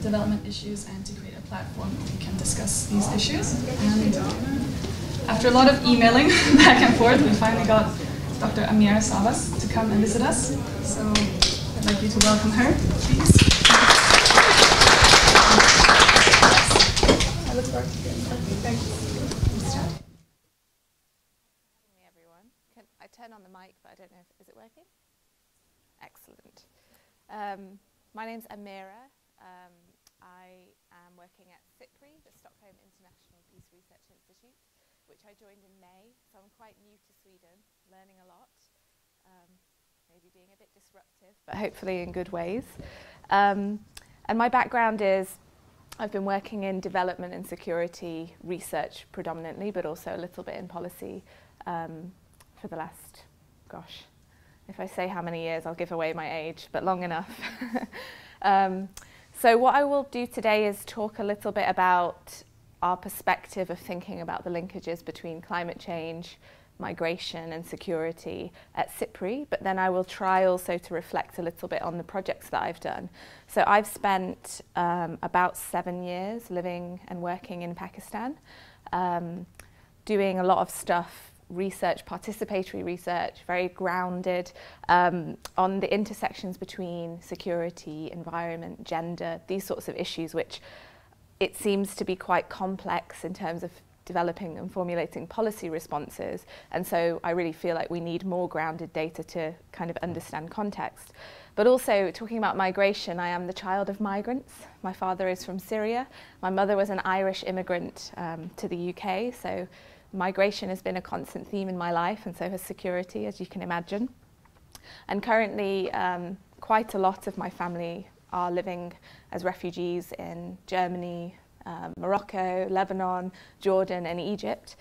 development issues and to create a platform where we can discuss these issues. And after a lot of emailing back and forth, we finally got Dr. Amiera Sawas to come and visit us. So I'd like you to welcome her, please. I look forward to getting her. Thanks. Everyone. Can I turn on the mic, but I don't know if is it working? Excellent. My name's Amiera. I am working at SIPRI, the Stockholm International Peace Research Institute, which I joined in May. So I'm quite new to Sweden, learning a lot, maybe being a bit disruptive, but hopefully in good ways. And my background is I've been working in development and security research predominantly, but also a little bit in policy for the last, gosh, if I say how many years, I'll give away my age, but long enough. So what I will do today is talk a little bit about our perspective of thinking about the linkages between climate change, migration and security at SIPRI, but then I will try also to reflect a little bit on the projects that I've done. So I've spent about 7 years living and working in Pakistan, doing a lot of stuff, research, participatory research, very grounded on the intersections between security, environment, gender, these sorts of issues, which it seems to be quite complex in terms of developing and formulating policy responses. And so I really feel like we need more grounded data to kind of understand context. But also talking about migration, I am the child of migrants. My father is from Syria. My mother was an Irish immigrant to the UK. So migration has been a constant theme in my life, and so has security, as you can imagine. And currently, quite a lot of my family are living as refugees in Germany, Morocco, Lebanon, Jordan, and Egypt.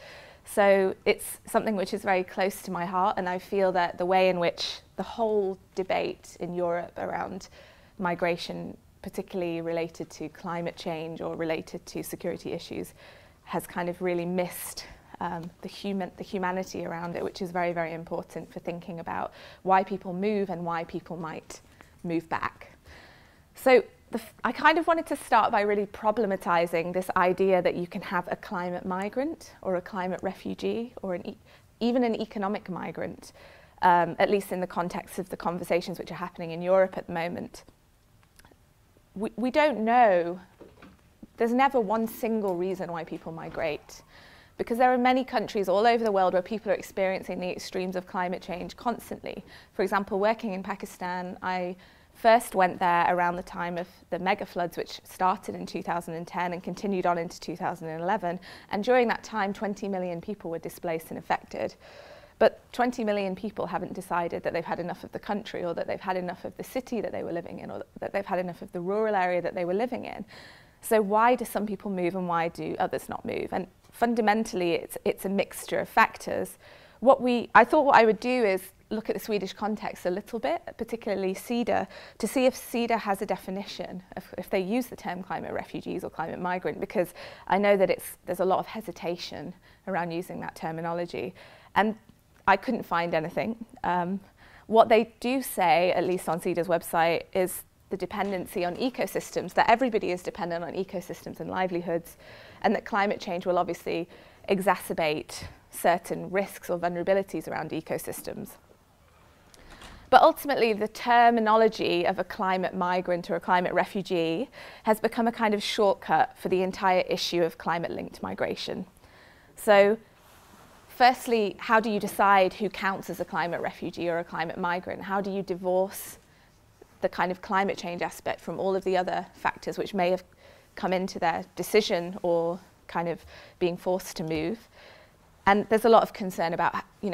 So it's something which is very close to my heart, and I feel that the way in which the whole debate in Europe around migration, particularly related to climate change or related to security issues, has kind of really missed the humanity around it, which is very, very important for thinking about why people move and why people might move back. So I kind of wanted to start by really problematizing this idea that you can have a climate migrant or a climate refugee or even an economic migrant, at least in the context of the conversations which are happening in Europe at the moment. We don't know. There's never one single reason why people migrate, because there are many countries all over the world where people are experiencing the extremes of climate change constantly. For example, working in Pakistan, I first went there around the time of the mega floods, which started in 2010 and continued on into 2011. And during that time, 20 million people were displaced and affected. But 20 million people haven't decided that they've had enough of the country, or that they've had enough of the city that they were living in, or that they've had enough of the rural area that they were living in. So why do some people move and why do others not move? And fundamentally, it's a mixture of factors. I thought what I would do is look at the Swedish context a little bit, particularly CEDA, to see if CEDA has a definition, if they use the term climate refugees or climate migrant, because I know that there's a lot of hesitation around using that terminology. And I couldn't find anything. What they do say, at least on CEDA's website, is the dependency on ecosystems, that everybody is dependent on ecosystems and livelihoods, and that climate change will obviously exacerbate certain risks or vulnerabilities around ecosystems. But ultimately, the terminology of a climate migrant or a climate refugee has become a kind of shortcut for the entire issue of climate-linked migration. So firstly, how do you decide who counts as a climate refugee or a climate migrant? How do you divorce the kind of climate change aspect from all of the other factors which may have come into their decision or kind of being forced to move? And there's a lot of concern about,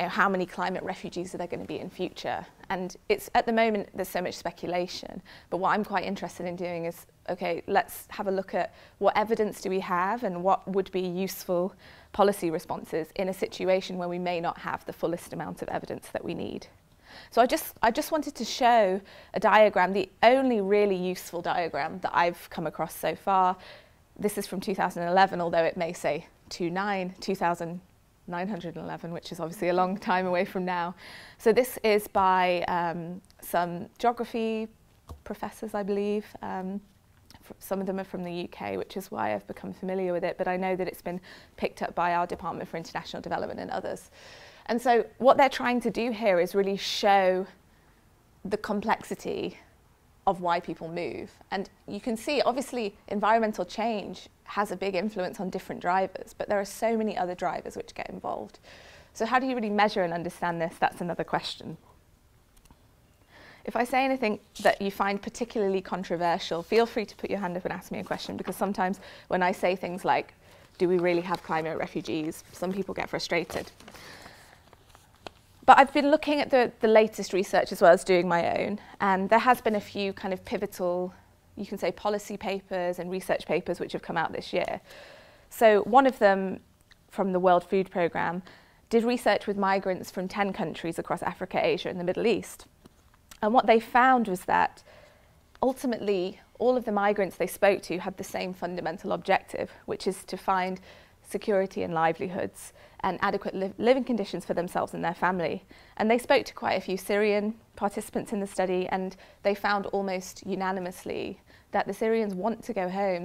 how many climate refugees are there going to be in future? And it's, at the moment, there's so much speculation. But what I'm quite interested in doing is, okay, let's have a look at what evidence do we have and what would be useful policy responses in a situation where we may not have the fullest amount of evidence that we need. So I just wanted to show a diagram, the only really useful diagram that I've come across so far. This is from 2011, although it may say 2911, which is obviously a long time away from now. So this is by some geography professors, I believe, some of them are from the UK, which is why I've become familiar with it, but I know that it's been picked up by our Department for International Development and others. And so what they're trying to do here is really show the complexity of why people move. And you can see, obviously, environmental change has a big influence on different drivers, but there are so many other drivers which get involved. So how do you really measure and understand this? That's another question. If I say anything that you find particularly controversial, feel free to put your hand up and ask me a question, because sometimes when I say things like, do we really have climate refugees, some people get frustrated. But I've been looking at the latest research as well as doing my own, and there has been a few kind of pivotal, you can say, policy papers and research papers which have come out this year. So one of them from the World Food Programme did research with migrants from 10 countries across Africa, Asia and the Middle East. And what they found was that ultimately all of the migrants they spoke to had the same fundamental objective, which is to find security and livelihoods and adequate living conditions for themselves and their family. And they spoke to quite a few Syrian participants in the study, and they found almost unanimously that the Syrians want to go home.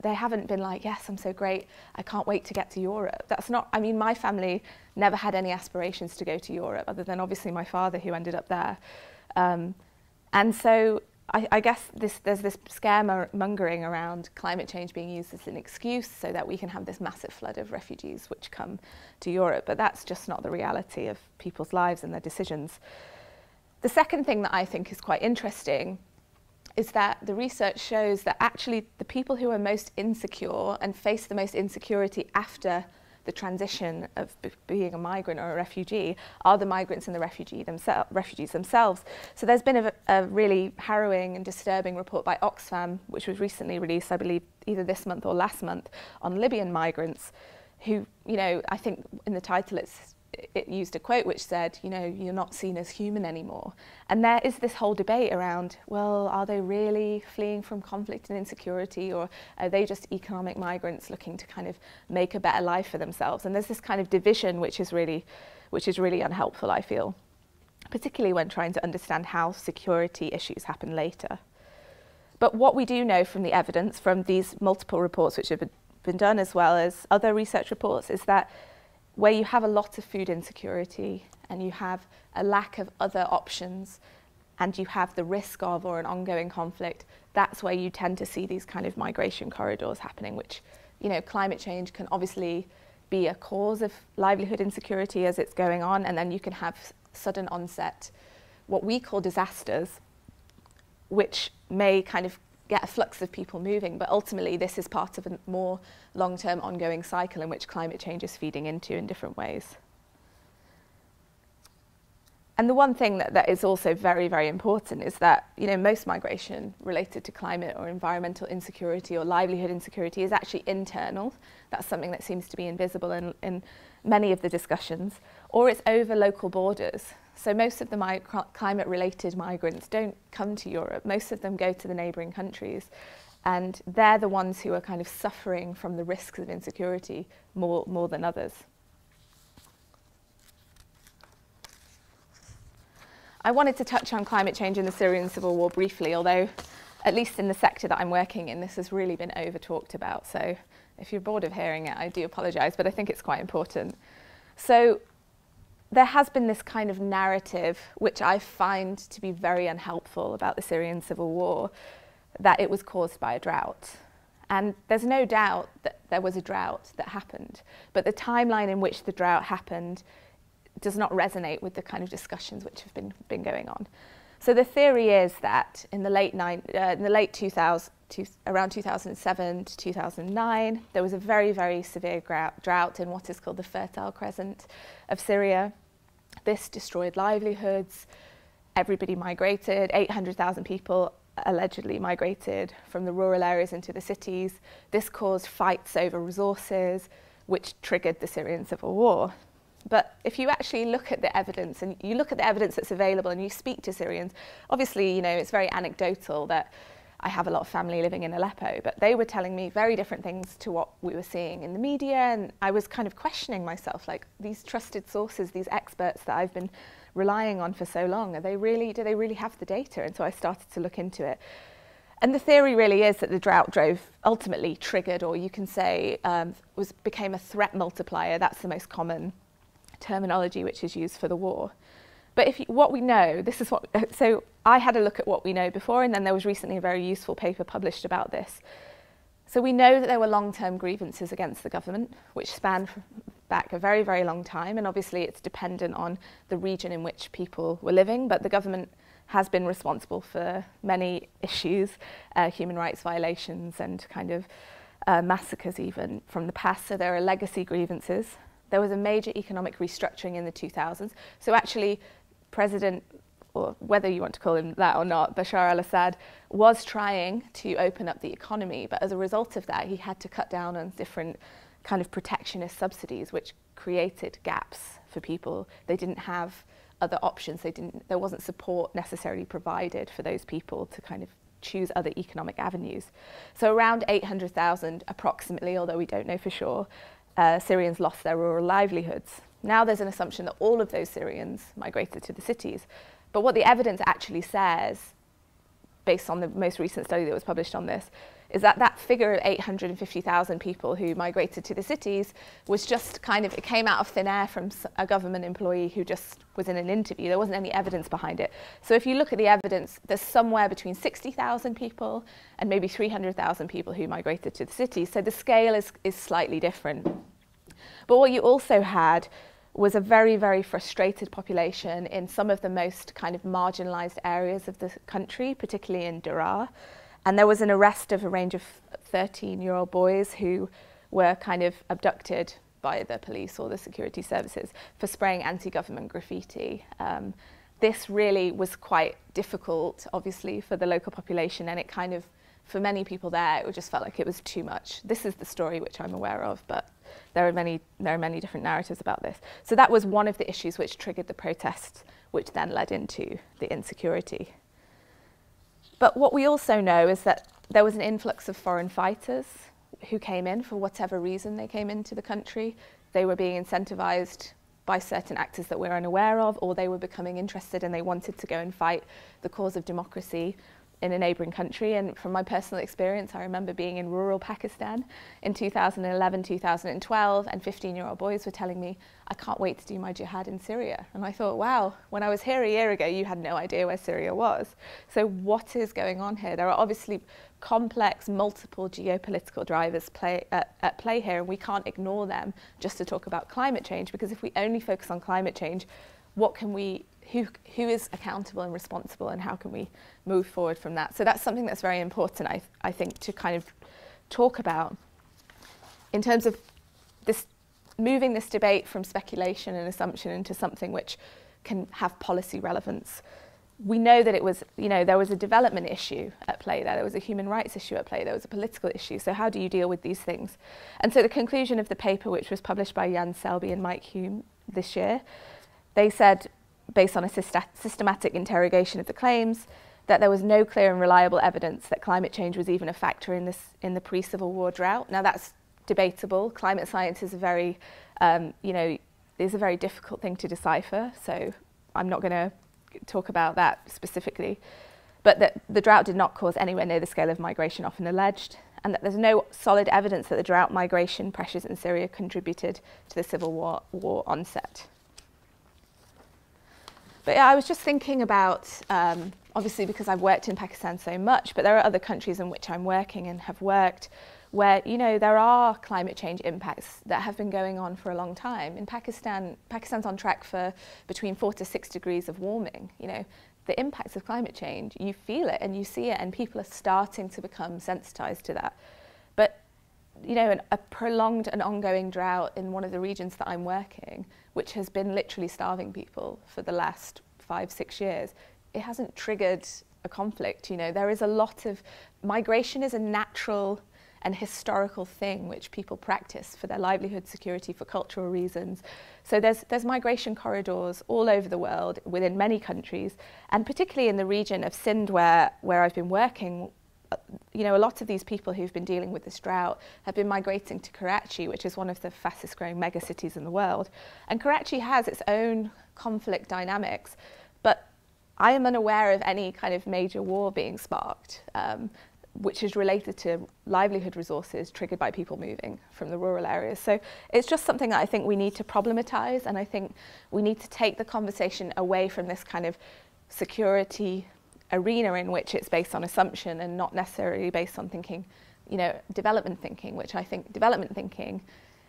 They haven't been like, yes, I'm so great, I can't wait to get to Europe. That's not, I mean, my family never had any aspirations to go to Europe, other than obviously my father who ended up there. And so I guess there's this scaremongering around climate change being used as an excuse so that we can have this massive flood of refugees which come to Europe, but that's just not the reality of people's lives and their decisions. The second thing that I think is quite interesting is that the research shows that actually the people who are most insecure and face the most insecurity after the transition of being a migrant or a refugee are the migrants and the refugees themselves. So there's been a really harrowing and disturbing report by Oxfam, which was recently released, I believe, either this month or last month, on Libyan migrants who, you know, I think in the title it used a quote which said, you know, you're not seen as human anymore. And there is this whole debate around, well, are they really fleeing from conflict and insecurity, or are they just economic migrants looking to kind of make a better life for themselves? And there's this kind of division which is really unhelpful, I feel, particularly when trying to understand how security issues happen later. But what we do know from the evidence, from these multiple reports which have been done as well as other research reports, is that where you have a lot of food insecurity and you have a lack of other options and you have the risk of or an ongoing conflict, that's where you tend to see these kind of migration corridors happening, which, you know, climate change can obviously be a cause of livelihood insecurity as it's going on, and then you can have sudden onset, what we call disasters, which may kind of get a flux of people moving, but ultimately this is part of a more long-term ongoing cycle in which climate change is feeding into in different ways. And the one thing that is also very, very important is that, you know, most migration related to climate or environmental insecurity or livelihood insecurity is actually internal. That's something that seems to be invisible in many of the discussions, or it's over local borders. So most of the climate-related migrants don't come to Europe. Most of them go to the neighbouring countries, and they're the ones who are kind of suffering from the risks of insecurity more than others. I wanted to touch on climate change in the Syrian civil war briefly, although at least in the sector that I'm working in, this has really been over-talked about. So if you're bored of hearing it, I do apologise, but I think it's quite important. So there has been this kind of narrative, which I find to be very unhelpful about the Syrian civil war, that it was caused by a drought. And there's no doubt that there was a drought that happened, but the timeline in which the drought happened does not resonate with the kind of discussions which have been going on. So the theory is that in the late 2000s, around 2007 to 2009, there was a very, very severe drought in what is called the Fertile Crescent of Syria. This destroyed livelihoods. Everybody migrated. 800,000 people allegedly migrated from the rural areas into the cities. This caused fights over resources, which triggered the Syrian civil war. But if you actually look at the evidence, and you look at the evidence that's available and you speak to Syrians, obviously, you know, it's very anecdotal that I have a lot of family living in Aleppo, but they were telling me very different things to what we were seeing in the media, and I was kind of questioning myself, like, these trusted sources, these experts that I've been relying on for so long, do they really have the data? And so I started to look into it. And the theory really is that the drought ultimately triggered, or you can say became a threat multiplier. That's the most common terminology which is used for the war. But what we know, so I had a look at what we know before, and then there was recently a very useful paper published about this. So we know that there were long-term grievances against the government, which span back a very, very long time, and obviously it's dependent on the region in which people were living, but the government has been responsible for many issues, human rights violations and kind of massacres even from the past. So there are legacy grievances. There was a major economic restructuring in the 2000s. So actually, President, or whether you want to call him that or not, Bashar al-Assad was trying to open up the economy, but as a result of that, he had to cut down on different kind of protectionist subsidies, which created gaps for people. They didn't have other options. There wasn't support necessarily provided for those people to kind of choose other economic avenues. So around 800,000 approximately, although we don't know for sure, Syrians lost their rural livelihoods. Now there's an assumption that all of those Syrians migrated to the cities. But what the evidence actually says, based on the most recent study that was published on this, is that that figure of 850,000 people who migrated to the cities was just kind of, it came out of thin air from a government employee who just was in an interview. There wasn't any evidence behind it. So if you look at the evidence, there's somewhere between 60,000 people and maybe 300,000 people who migrated to the cities. So the scale is slightly different. But what you also had was a very, very frustrated population in some of the most kind of marginalised areas of the country, particularly in Daraa. And there was an arrest of a range of 13-year-old boys who were kind of abducted by the police or the security services for spraying anti-government graffiti. This really was quite difficult, obviously, for the local population, and it kind of, for many people there, it just felt like it was too much. This is the story which I'm aware of, but there are many different narratives about this. So that was one of the issues which triggered the protests, which then led into the insecurity. But what we also know is that there was an influx of foreign fighters who came in for whatever reason they came into the country. They were being incentivized by certain actors that we're unaware of, or they were becoming interested and they wanted to go and fight the cause of democracy in a neighbouring country. And from my personal experience, I remember being in rural Pakistan in 2011, 2012, and 15-year-old boys were telling me, I can't wait to do my jihad in Syria. And I thought, wow, when I was here a year ago, you had no idea where Syria was. So what is going on here? There are obviously complex, multiple geopolitical drivers at play here, and we can't ignore them just to talk about climate change, because if we only focus on climate change, what can we, who is accountable and responsible, and how can we move forward from that? So that's something that's very important, I think, to kind of talk about in terms of this, moving this debate from speculation and assumption into something which can have policy relevance. We know that it was, there was a development issue at play there was a human rights issue at play, there was a political issue, so how do you deal with these things? And so the conclusion of the paper, which was published by Jan Selby and Mike Hume this year, they said, based on a systematic interrogation of the claims, that there was no clear and reliable evidence that climate change was even a factor in the pre-Civil War drought. Now that's debatable. Climate science is a very, is a very difficult thing to decipher, so I'm not going to talk about that specifically. But that the drought did not cause anywhere near the scale of migration often alleged, and that there's no solid evidence that the drought migration pressures in Syria contributed to the Civil War onset. But yeah, I was just thinking about, obviously because I've worked in Pakistan so much, but there are other countries in which I'm working and have worked where, there are climate change impacts that have been going on for a long time. In Pakistan, Pakistan's on track for between 4 to 6 degrees of warming. The impacts of climate change, you feel it and you see it, and people are starting to become sensitized to that. But a prolonged and ongoing drought in one of the regions that I'm working, which has been literally starving people for the last 5-6 years, it hasn't triggered a conflict. There is a lot of migration is a natural and historical thing which people practice for their livelihood, security, for cultural reasons. So there's migration corridors all over the world within many countries, and particularly in the region of Sindh where I've been working. A lot of these people who've been dealing with this drought have been migrating to Karachi, which is one of the fastest growing megacities in the world. And Karachi has its own conflict dynamics, but I am unaware of any kind of major war being sparked. which is related to livelihood resources triggered by people moving from the rural areas. So it's just something that I think we need to problematize, and I think we need to take the conversation away from this kind of security arena in which it's based on assumption and not necessarily based on thinking, you know, development thinking, which I think development thinking,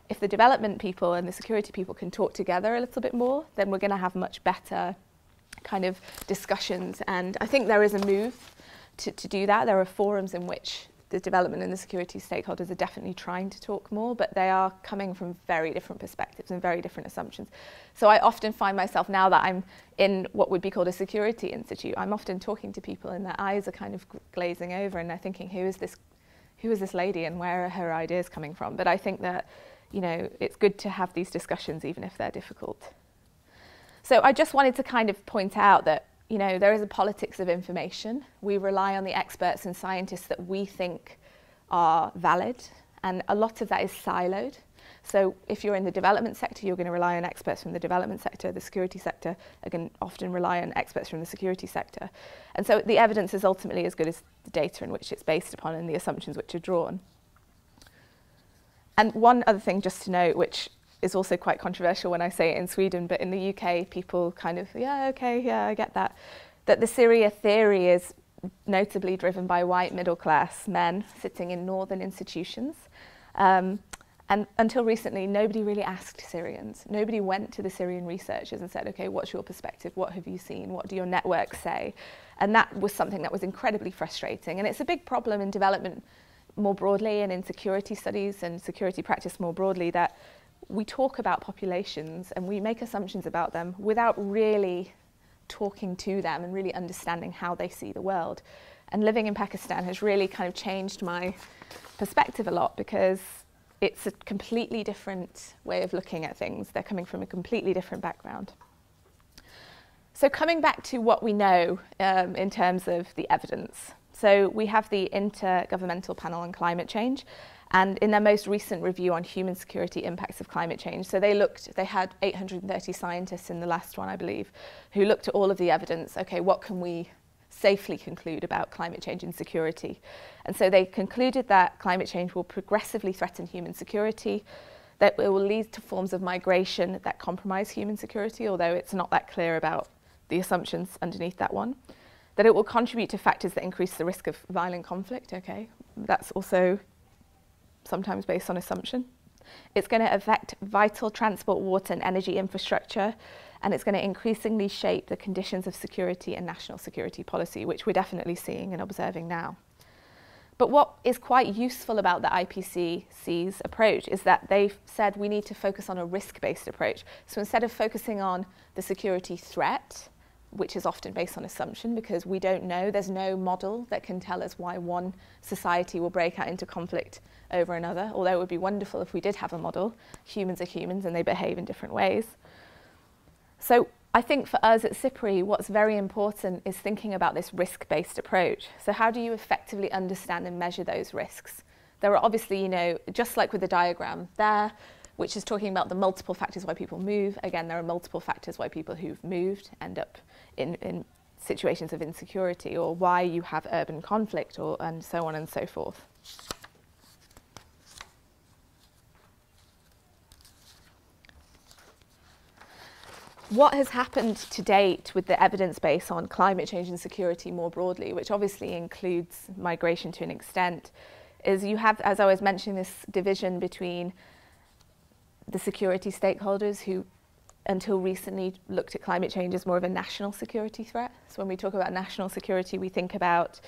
if the development people and the security people can talk together a little bit more, then we're going to have much better kind of discussions. And I think there is a move to do that. There are forums in which the development and the security stakeholders are definitely trying to talk more, but they are coming from very different perspectives and very different assumptions. So I often find myself, now that I'm in what would be called a security institute, I'm often talking to people and their eyes are kind of glazing over and they're thinking, who is this lady and where are her ideas coming from? But I think that, you know, it's good to have these discussions even if they're difficult. So I just wanted to kind of point out that, you know, there is a politics of information. We rely on the experts and scientists that we think are valid, and a lot of that is siloed. So if you're in the development sector, you're going to rely on experts from the development sector. The security sector are going to often rely on experts from the security sector. And so the evidence is ultimately as good as the data in which it's based upon and the assumptions which are drawn. And one other thing just to note, which is also quite controversial when I say it in Sweden, but in the UK people kind of, yeah, okay, yeah, I get that. That the Syria theory is notably driven by white middle class men sitting in northern institutions. And until recently, nobody really asked Syrians. Nobody went to the Syrian researchers and said, okay, what's your perspective? What have you seen? What do your networks say? And that was something that was incredibly frustrating. And it's a big problem in development more broadly and in security studies and security practice more broadly, that we talk about populations and we make assumptions about them without really talking to them and really understanding how they see the world. And living in Pakistan has really kind of changed my perspective a lot, because it's a completely different way of looking at things. They're coming from a completely different background. So coming back to what we know in terms of the evidence. So we have the Intergovernmental Panel on Climate Change, and in their most recent review on human security impacts of climate change, so they had 830 scientists in the last one, I believe, who looked at all of the evidence. Okay, what can we safely conclude about climate change and security? And so they concluded that climate change will progressively threaten human security, that it will lead to forms of migration that compromise human security, although it's not that clear about the assumptions underneath that one, that it will contribute to factors that increase the risk of violent conflict. Okay, that's also sometimes based on assumption. It's going to affect vital transport, water and energy infrastructure, and it's going to increasingly shape the conditions of security and national security policy, which we're definitely seeing and observing now. But what is quite useful about the IPCC's approach is that they've said we need to focus on a risk-based approach. So instead of focusing on the security threat, which is often based on assumption, because we don't know, there's no model that can tell us why one society will break out into conflict over another, although it would be wonderful if we did have a model. Humans are humans and they behave in different ways. So I think for us at SIPRI, what's very important is thinking about this risk-based approach. So how do you effectively understand and measure those risks? There are obviously, you know, just like with the diagram there, which is talking about the multiple factors why people move. Again, there are multiple factors why people who've moved end up in situations of insecurity, or why you have urban conflict, and so on and so forth. What has happened to date with the evidence base on climate change and security more broadly, which obviously includes migration to an extent, is you have, as I was mentioning, this division between the security stakeholders who until recently looked at climate change as more of a national security threat. So when we talk about national security, we think about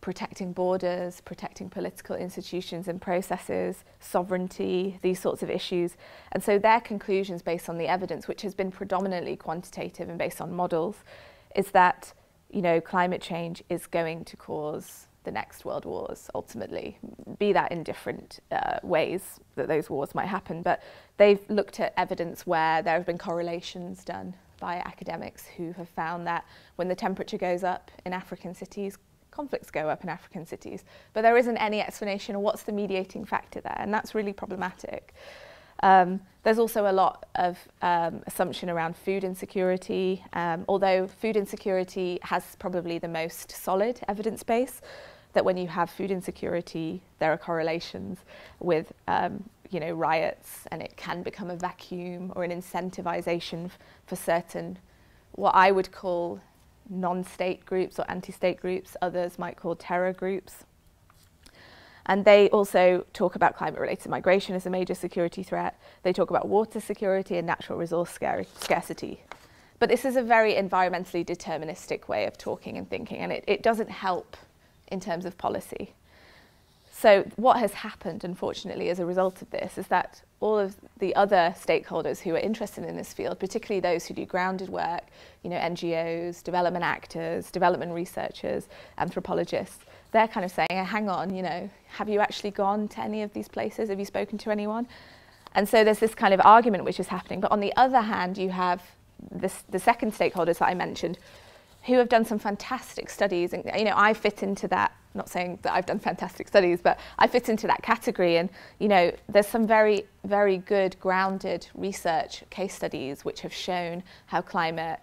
protecting borders, protecting political institutions and processes, sovereignty, these sorts of issues. And so their conclusions based on the evidence, which has been predominantly quantitative and based on models, is that, you know, climate change is going to cause the next world wars, ultimately, be that in different ways that those wars might happen. But they've looked at evidence where there have been correlations done by academics who have found that when the temperature goes up in African cities, conflicts go up in African cities. But there isn't any explanation of what's the mediating factor there, and that's really problematic. There's also a lot of assumption around food insecurity, although food insecurity has probably the most solid evidence base, that when you have food insecurity, there are correlations with riots, and it can become a vacuum or an incentivization for certain, what I would call non-state groups or anti-state groups, others might call terror groups. And they also talk about climate-related migration as a major security threat. They talk about water security and natural resource scarcity. But this is a very environmentally deterministic way of talking and thinking, and it doesn't help in terms of policy. So what has happened, unfortunately, as a result of this is that all of the other stakeholders who are interested in this field, particularly those who do grounded work, NGOs, development actors, development researchers, anthropologists, they're kind of saying, hang on, have you actually gone to any of these places? Have you spoken to anyone? And so there's this kind of argument which is happening. But on the other hand, you have the second stakeholders that I mentioned, who have done some fantastic studies. And, I fit into that, not saying that I've done fantastic studies, but I fit into that category. And, there's some very, very good grounded research case studies which have shown how climate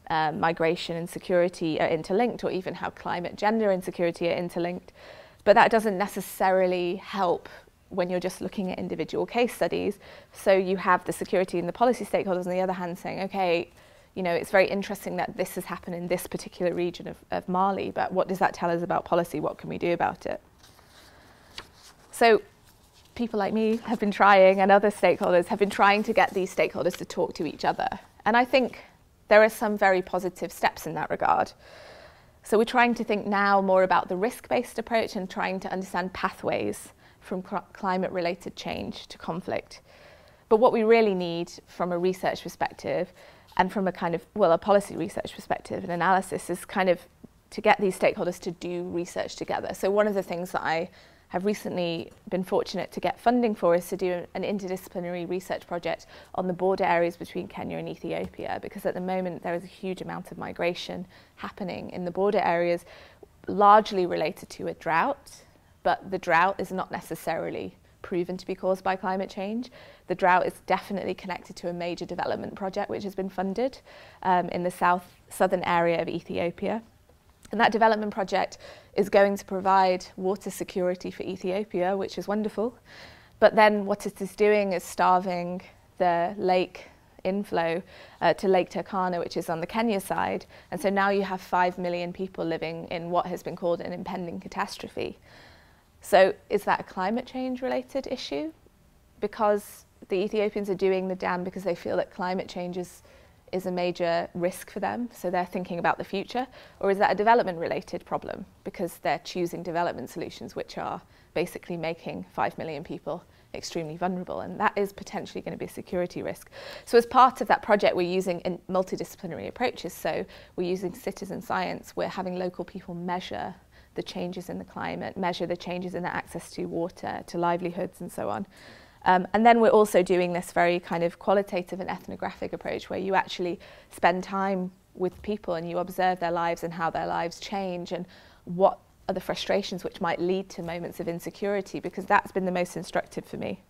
migration and security are interlinked, or even how climate, gender and security are interlinked. But that doesn't necessarily help when you're just looking at individual case studies. So you have the security and the policy stakeholders on the other hand saying, okay, it's very interesting that this has happened in this particular region of Mali, but what does that tell us about policy? What can we do about it? So people like me have been trying, and other stakeholders have been trying to get these stakeholders to talk to each other. And I think there are some very positive steps in that regard. So we're trying to think now more about the risk-based approach and trying to understand pathways from climate-related change to conflict. But what we really need from a research perspective and from a policy research perspective and analysis is kind of to get these stakeholders to do research together. So one of the things that I have recently been fortunate to get funding for is to do an interdisciplinary research project on the border areas between Kenya and Ethiopia, because at the moment there is a huge amount of migration happening in the border areas, largely related to a drought, but the drought is not necessarily proven to be caused by climate change. The drought is definitely connected to a major development project which has been funded in the southern area of Ethiopia. And that development project is going to provide water security for Ethiopia, which is wonderful. But then what it is doing is starving the lake inflow to Lake Turkana, which is on the Kenya side. And so now you have 5 million people living in what has been called an impending catastrophe. So is that a climate change related issue? Because the Ethiopians are doing the dam because they feel that climate change is a major risk for them, so they're thinking about the future? Or is that a development related problem because they're choosing development solutions which are basically making 5 million people extremely vulnerable, and that is potentially going to be a security risk. So as part of that project, we're using multidisciplinary approaches. So we're using citizen science, we're having local people measure the changes in the climate, measure the changes in the access to water, to livelihoods and so on. And then we're also doing this very kind of qualitative and ethnographic approach where you actually spend time with people and you observe their lives and how their lives change and what are the frustrations which might lead to moments of insecurity, because that's been the most instructive for me.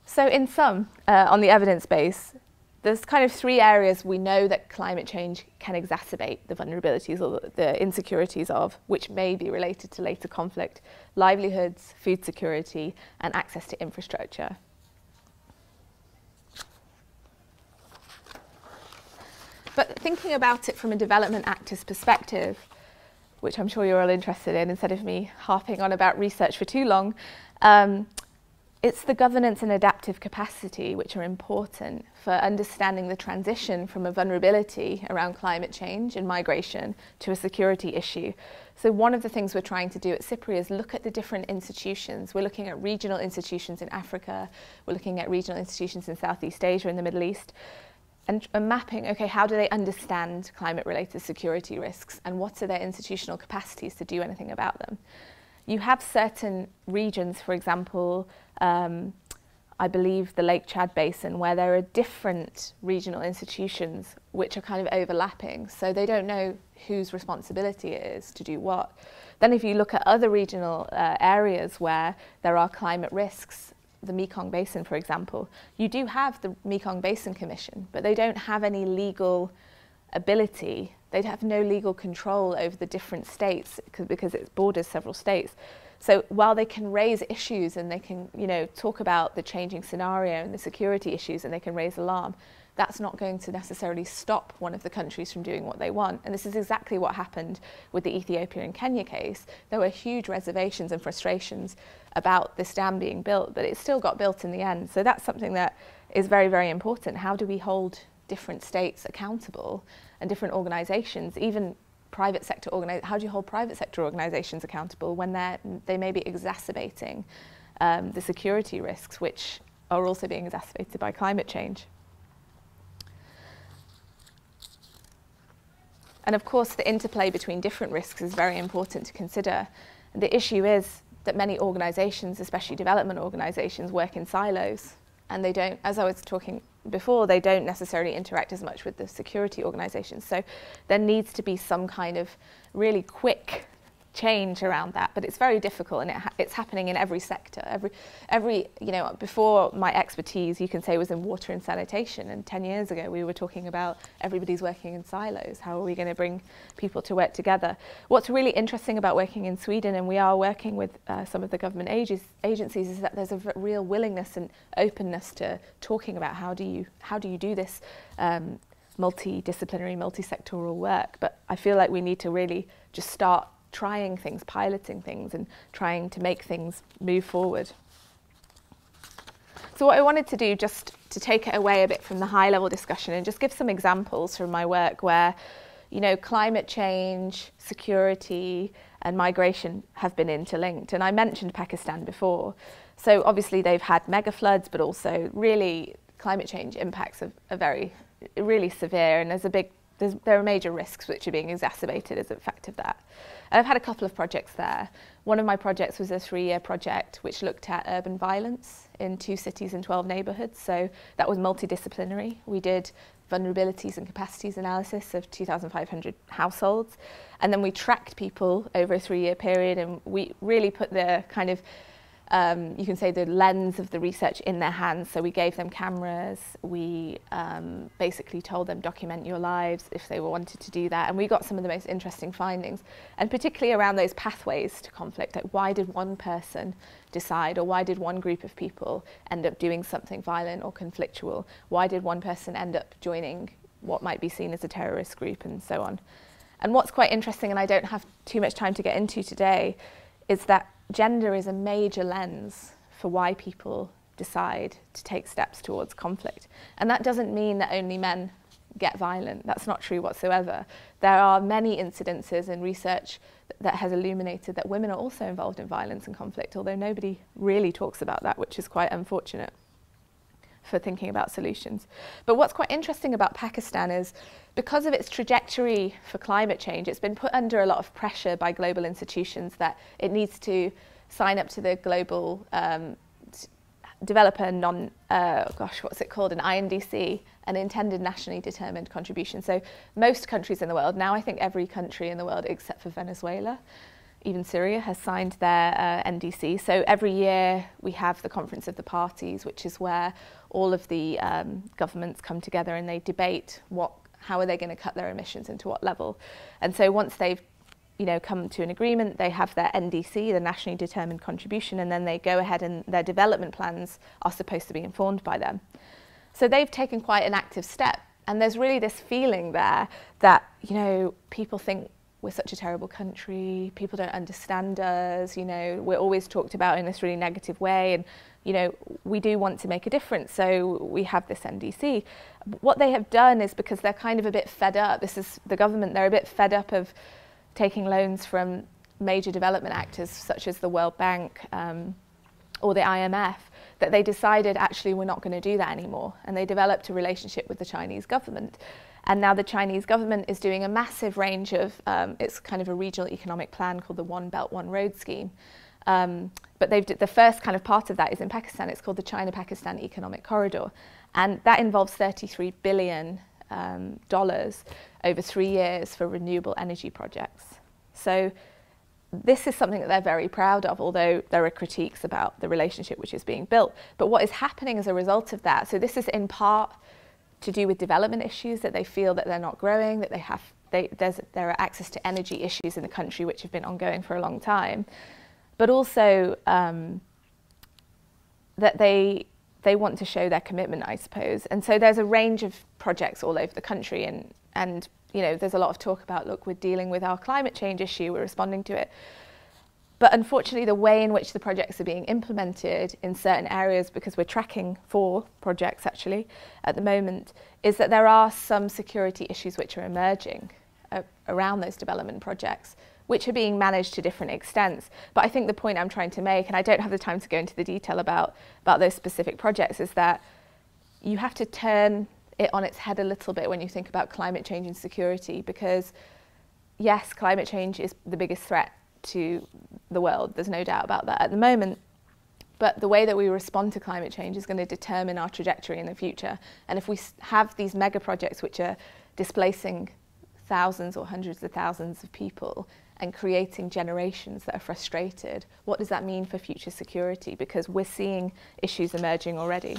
So in sum, on the evidence base, there's kind of 3 areas we know that climate change can exacerbate the vulnerabilities or the insecurities of, which may be related to later conflict: livelihoods, food security, and access to infrastructure. But thinking about it from a development actor's perspective, which I'm sure you're all interested in, instead of me harping on about research for too long, it's the governance and adaptive capacity which are important for understanding the transition from a vulnerability around climate change and migration to a security issue. So one of the things we're trying to do at SIPRI is look at the different institutions. We're looking at regional institutions in Africa, we're looking at regional institutions in Southeast Asia and the Middle East, and mapping, okay, how do they understand climate-related security risks and what are their institutional capacities to do anything about them? You have certain regions, for example, I believe the Lake Chad Basin, where there are different regional institutions which are kind of overlapping, so they don't know whose responsibility it is to do what. Then if you look at other regional areas where there are climate risks, the Mekong Basin, for example, you do have the Mekong Basin Commission, but they don't have any legal ability. They'd have no legal control over the different states because it borders several states. So while they can raise issues and they can, talk about the changing scenario and the security issues and they can raise alarm, that's not going to necessarily stop one of the countries from doing what they want. And this is exactly what happened with the Ethiopia and Kenya case. There were huge reservations and frustrations about this dam being built, but it still got built in the end. So that's something that is very, very important. How do we hold different states accountable and different organizations, even private sector how do you hold private sector organizations accountable when they may be exacerbating the security risks, which are also being exacerbated by climate change? And of course, the interplay between different risks is very important to consider. The issue is that many organizations, especially development organizations, work in silos, and they don't, as I was talking before, they don't necessarily interact as much with the security organizations. So there needs to be some kind of really quick change around that, but it's very difficult, and it's happening in every sector. Every before my expertise, you can say, was in water and sanitation, and 10 years ago we were talking about everybody's working in silos. How are we going to bring people to work together? What's really interesting about working in Sweden, and we are working with some of the government agencies, is that there's a real willingness and openness to talking about how do you do this multidisciplinary, multi-sectoral work. But I feel like we need to really just start trying things, piloting things, and trying to make things move forward. So what I wanted to do, just to take it away a bit from the high-level discussion and just give some examples from my work where, climate change, security, and migration have been interlinked. And I mentioned Pakistan before. So obviously they've had mega floods, but also really climate change impacts are very, really severe, and there are major risks which are being exacerbated as a fact of that. And I've had a couple of projects there. One of my projects was a 3-year project which looked at urban violence in 2 cities and 12 neighbourhoods. So that was multidisciplinary. We did vulnerabilities and capacities analysis of 2,500 households. And then we tracked people over a 3-year period, and we really put the kind of you can say the lens of the research in their hands. So we gave them cameras, we basically told them document your lives if they wanted to do that, and we got some of the most interesting findings, and particularly around those pathways to conflict, like why did one person decide, or why did one group of people end up doing something violent or conflictual, why did one person end up joining what might be seen as a terrorist group, and so on. And what's quite interesting, and I don't have too much time to get into today, is that gender is a major lens for why people decide to take steps towards conflict. And that doesn't mean that only men get violent. That's not true whatsoever. There are many incidences in research that has illuminated that women are also involved in violence and conflict, although nobody really talks about that, which is quite unfortunate for thinking about solutions. But what's quite interesting about Pakistan is, because of its trajectory for climate change, it's been put under a lot of pressure by global institutions that it needs to sign up to the global developer an INDC, an intended nationally determined contribution. So most countries in the world, now I think every country in the world except for Venezuela, even Syria, has signed their NDC. So every year we have the Conference of the Parties, which is where all of the governments come together and they debate how are they going to cut their emissions and to what level. And so once they've come to an agreement, they have their NDC, the nationally determined contribution, and then they go ahead and their development plans are supposed to be informed by them. So they've taken quite an active step, and there's really this feeling there that people think we're such a terrible country, people don't understand us, we're always talked about in this really negative way, and we do want to make a difference, so we have this NDC. What they have done is, because they're kind of a bit fed up, this is the government, they're a bit fed up of taking loans from major development actors such as the World Bank or the IMF, that they decided actually we're not going to do that anymore, and they developed a relationship with the Chinese government. And now the Chinese government is doing a massive range of, it's kind of a regional economic plan called the One Belt, One Road scheme. But the first kind of part of that is in Pakistan. It's called the China-Pakistan Economic Corridor. And that involves $33 billion over 3 years for renewable energy projects. So this is something that they're very proud of, although there are critiques about the relationship which is being built. But what is happening as a result of that, so this is in part to do with development issues, that they feel that they're not growing, that there are access to energy issues in the country which have been ongoing for a long time, but also that they want to show their commitment, I suppose. And so there's a range of projects all over the country, and you know, there's a lot of talk about, look, we're dealing with our climate change issue, we're responding to it. But unfortunately, the way in which the projects are being implemented in certain areas, because we're tracking 4 projects actually at the moment, is that there are some security issues which are emerging around those development projects, which are being managed to different extents. But I think the point I'm trying to make, and I don't have the time to go into the detail about those specific projects, is that you have to turn it on its head a little bit when you think about climate change and security, because yes, climate change is the biggest threat to the world, there's no doubt about that at the moment, but the way that we respond to climate change is going to determine our trajectory in the future. And if we have these mega projects which are displacing thousands or hundreds of thousands of people and creating generations that are frustrated, what does that mean for future security? Because we're seeing issues emerging already.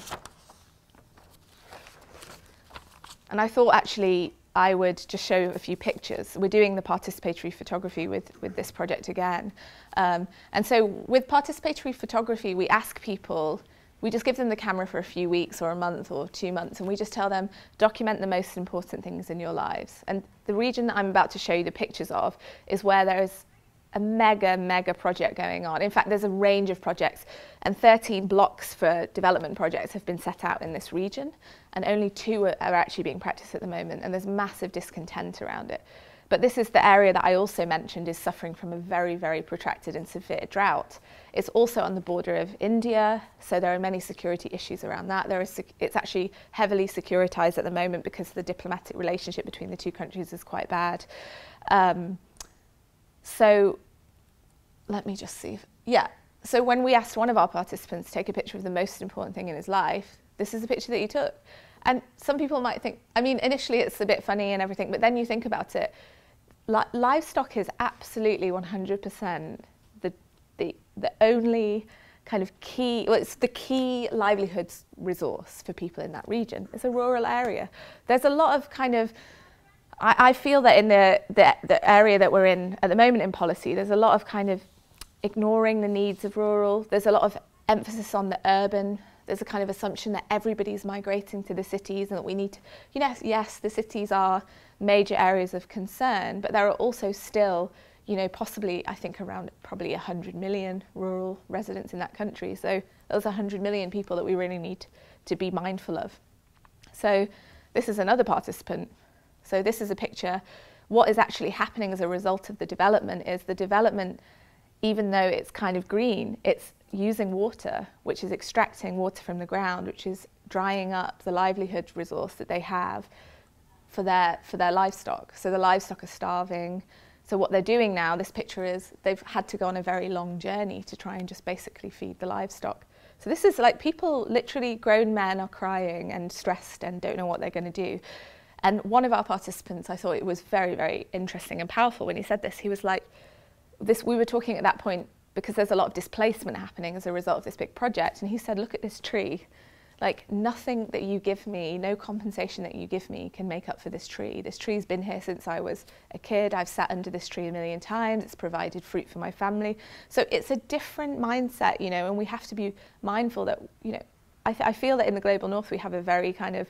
And I thought actually I would just show a few pictures. We're doing the participatory photography with this project again. And so with participatory photography, we ask people, we just give them the camera for a few weeks or a month or 2 months, and we just tell them, document the most important things in your lives. And the region that I'm about to show you the pictures of is where there is a mega project going on. In fact, there's a range of projects, and 13 blocks for development projects have been set out in this region, and only 2 are actually being practiced at the moment, and there's massive discontent around it. But this is the area that I also mentioned is suffering from a very protracted and severe drought. It's also on the border of India, so there are many security issues around that. It's actually heavily securitized at the moment because the diplomatic relationship between the 2 countries is quite bad. So let me just see. So when we asked one of our participants to take a picture of the most important thing in his life, this is the picture that he took. And some people might think, I mean, initially it's a bit funny and everything, but then you think about it, livestock is absolutely 100% the only kind of key, well, it's the key livelihoods resource for people in that region. It's a rural area. There's a lot of kind of, I feel that in the area that we're in at the moment in policy, there's a lot of kind of ignoring the needs of rural. There's a lot of emphasis on the urban. There's a kind of assumption that everybody's migrating to the cities and that we need to, yes, the cities are major areas of concern, but there are also still, possibly, I think around probably 100 million rural residents in that country. So those 100 million people that we really need to be mindful of. So this is another participant. So this is a picture. What is actually happening as a result of the development is the development, even though it's kind of green, it's using water, which is extracting water from the ground, which is drying up the livelihood resource that they have for their livestock. So the livestock are starving. So what they're doing now, this picture is, they've had to go on a very long journey to try and just basically feed the livestock. So this is like people, literally grown men are crying and stressed and don't know what they're going to do. And one of our participants, I thought it was very interesting and powerful when he said this. He was like, we were talking at that point because there's a lot of displacement happening as a result of this big project. And he said, look at this tree. Like nothing that you give me, no compensation that you give me can make up for this tree. This tree's been here since I was a kid. I've sat under this tree a million times. It's provided fruit for my family. So it's a different mindset, and we have to be mindful that, I feel that in the global north we have a very kind of,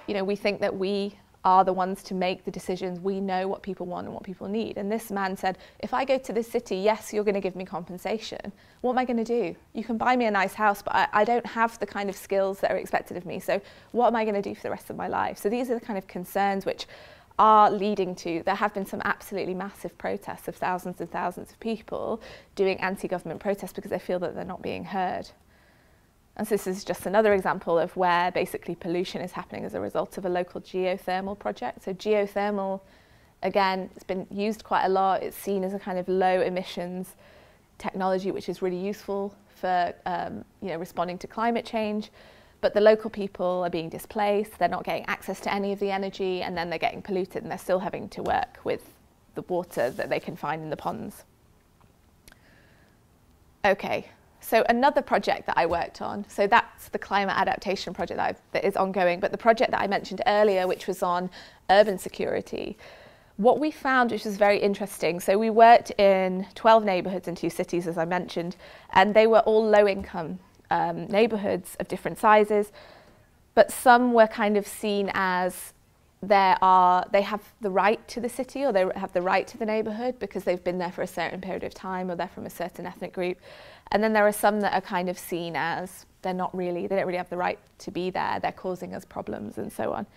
we think that we are the ones to make the decisions. We know what people want and what people need. And this man said, if I go to this city, yes, you're going to give me compensation. What am I going to do? You can buy me a nice house, but I don't have the kind of skills that are expected of me. So what am I going to do for the rest of my life? So these are the kind of concerns which are leading to, there have been some absolutely massive protests of thousands and thousands of people doing anti-government protests because they feel that they're not being heard. And so this is just another example of where basically pollution is happening as a result of a local geothermal project. So geothermal, again, it's been used quite a lot. It's seen as a kind of low emissions technology, which is really useful for responding to climate change. But the local people are being displaced. They're not getting access to any of the energy, and then they're getting polluted, and they're still having to work with the water that they can find in the ponds. Okay, so another project that I worked on, so that's the climate adaptation project that is ongoing, but the project that I mentioned earlier, which was on urban security, what we found, which was very interesting, so we worked in 12 neighbourhoods in 2 cities, as I mentioned, and they were all low-income neighbourhoods of different sizes, but some were kind of seen as they have the right to the city, or they have the right to the neighbourhood because they've been there for a certain period of time, or they're from a certain ethnic group. And then there are some that are kind of seen as they don't really have the right to be there, they're causing us problems and so on.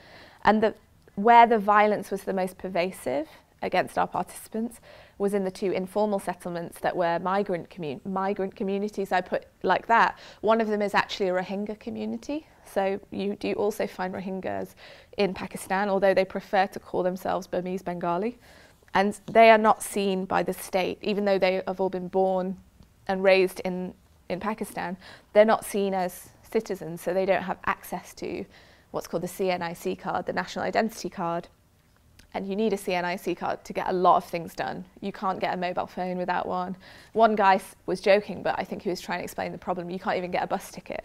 And where the violence was the most pervasive against our participants was in the 2 informal settlements that were migrant communities, I put like that. One of them is actually a Rohingya community. So you do also find Rohingyas in Pakistan, although they prefer to call themselves Burmese Bengali. And they are not seen by the state, even though they have all been born and raised in Pakistan, they're not seen as citizens, so they don't have access to what's called the CNIC card, the National Identity Card. And you need a CNIC card to get a lot of things done. You can't get a mobile phone without one. One guy was joking, but I think he was trying to explain the problem. You can't even get a bus ticket.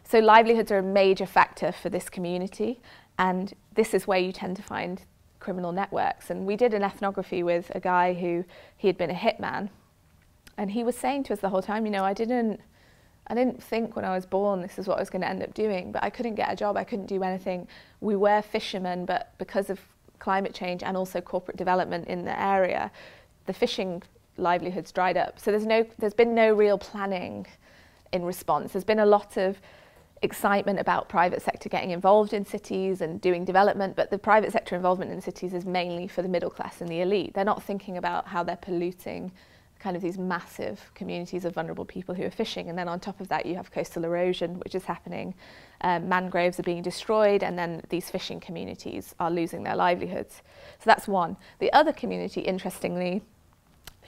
So livelihoods are a major factor for this community, and this is where you tend to find criminal networks. And we did an ethnography with a guy he had been a hitman, and he was saying to us the whole time, you know, I didn't think when I was born this is what I was going to end up doing, but I couldn't get a job, I couldn't do anything. We were fishermen, but because of climate change and also corporate development in the area, the fishing livelihoods dried up. So there's been no real planning in response. There's been a lot of excitement about private sector getting involved in cities and doing development, but the private sector involvement in cities is mainly for the middle class and the elite. They're not thinking about how they're polluting kind of these massive communities of vulnerable people who are fishing. And then on top of that, you have coastal erosion, which is happening. Mangroves are being destroyed, and then these fishing communities are losing their livelihoods. So that's one. The other community, interestingly,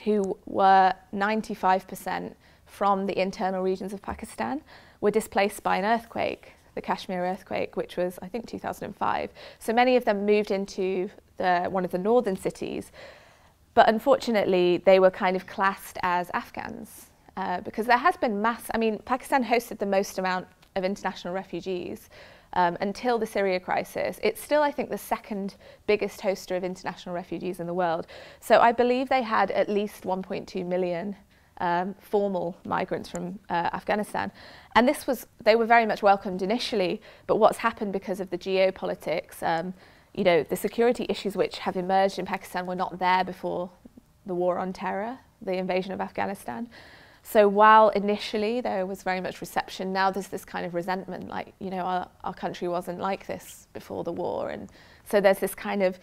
who were 95% from the internal regions of Pakistan, were displaced by an earthquake, the Kashmir earthquake, which was, I think, 2005. So many of them moved into one of the northern cities, but unfortunately they were kind of classed as Afghans because there has been Pakistan hosted the most amount of international refugees until the Syria crisis. It's still, I think, the 2nd biggest hoster of international refugees in the world. So I believe they had at least 1.2 million formal migrants from Afghanistan. And they were very much welcomed initially, but what's happened because of the geopolitics, the security issues which have emerged in Pakistan were not there before the war on terror, the invasion of Afghanistan. So while initially there was very much reception, now there's this kind of resentment, like, our country wasn't like this before the war. And so there's this kind of,